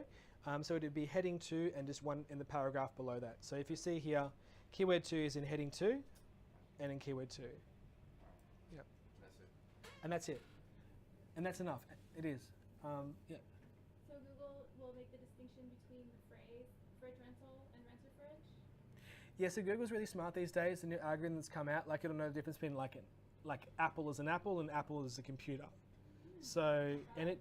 So it'd be heading 2 and just one in the paragraph below that. So if you see here, keyword 2 is in heading 2 and in keyword 2. Yep. That's it. And that's it. And that's enough. It is. Yeah. So Google will make the distinction between the phrase fridge rental and rent a fridge? Yeah, so Google's really smart these days. The new algorithm that's come out, it'll know the difference between like Apple is an apple and Apple is a computer. So, and it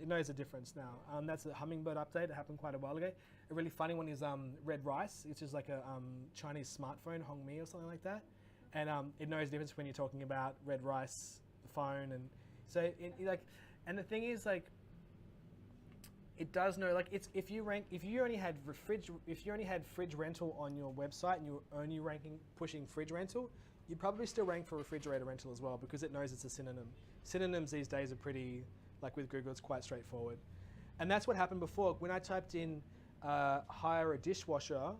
knows the difference now. That's a Hummingbird update that happened quite a while ago. A really funny one is Red Rice, which is like a Chinese smartphone, Hongmi or something like that. And it knows the difference when you're talking about Red Rice, the phone, and so and the thing is it does know if you only had fridge rental on your website and you were only pushing fridge rental, you'd probably still rank for refrigerator rental as well because it knows it's a synonym. Synonyms these days are pretty, with Google, it's quite straightforward. And that's what happened before. When I typed in hire a dishwasher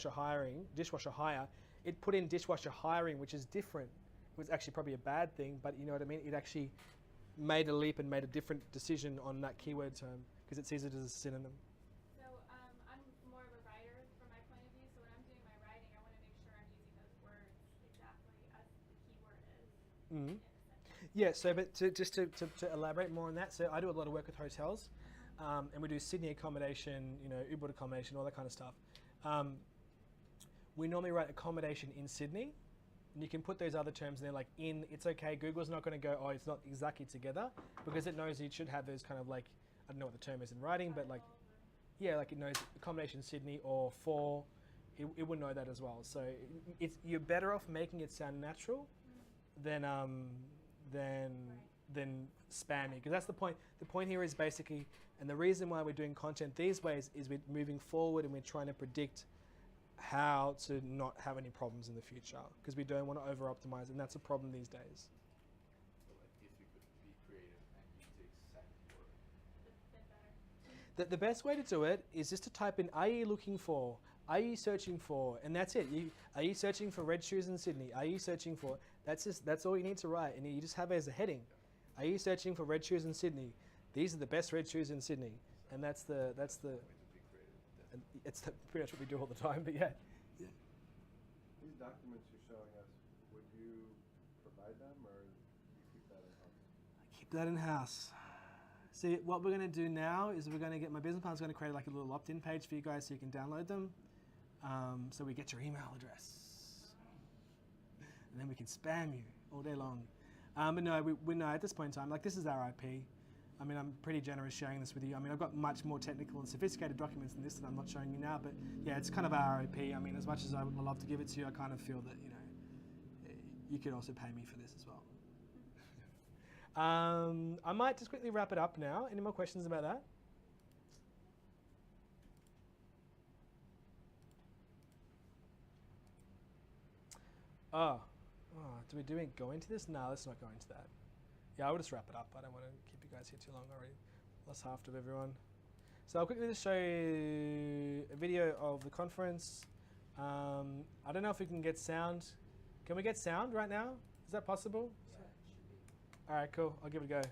hire, it put in dishwasher hiring, which is different. It was actually probably a bad thing, but you know what I mean? It actually made a leap and made a different decision on that keyword term because it sees it as a synonym. So I'm more of a writer from my point of view, so when I'm doing my writing, I want to make sure I'm using those words exactly as the keyword is. Mm-hmm. Yeah, so but to elaborate more on that, so I do a lot of work with hotels, and we do Sydney accommodation, Ubud accommodation, all that kind of stuff. We normally write accommodation in Sydney, and you can put those other terms in there, like in, it's okay, Google's not going to go, oh, it's not exactly together, because it knows you should have those kind of I don't know what the term is in writing, but it knows accommodation Sydney or for, it would know that as well. So you're better off making it sound natural than spammy, because that's the point. The point here is basically, and the reason why we're doing content these ways is we're moving forward and we're trying to predict how to not have any problems in the future, because we don't want to over optimize, and that's a problem these days. So if you could be creative and use the exact word. The best way to do it is just to type in, are you looking for, are you searching for, and that's it. Are you searching for red shoes in Sydney? Are you searching for, that's all you need to write, and you just have it as a heading. Are you searching for red shoes in Sydney? These are the best red shoes in Sydney. And that's it's pretty much what we do all the time, but yeah. These documents you're showing us, would you provide them or you keep that in-house? Keep that in-house. See, what we're going to do now is we're going to get, my business partner's going to create a little opt-in page for you guys so you can download them. So we get your email address. And then we can spam you all day long. But no, we know at this point in time, this is our IP. I'm pretty generous sharing this with you. I've got much more technical and sophisticated documents than this that I'm not showing you now, but yeah, it's kind of our IP. As much as I would love to give it to you, I kind of feel that, you could also pay me for this as well. I might just quickly wrap it up now. Any more questions about that? Do we go into this? No, let's not go into that. Yeah, I'll just wrap it up. I don't want to keep you guys here too long already. Lost half of everyone. So I'll quickly just show you a video of the conference. I don't know if we can get sound. Can we get sound right now? Is that possible? Yeah, it should be. All right, cool. I'll give it a go.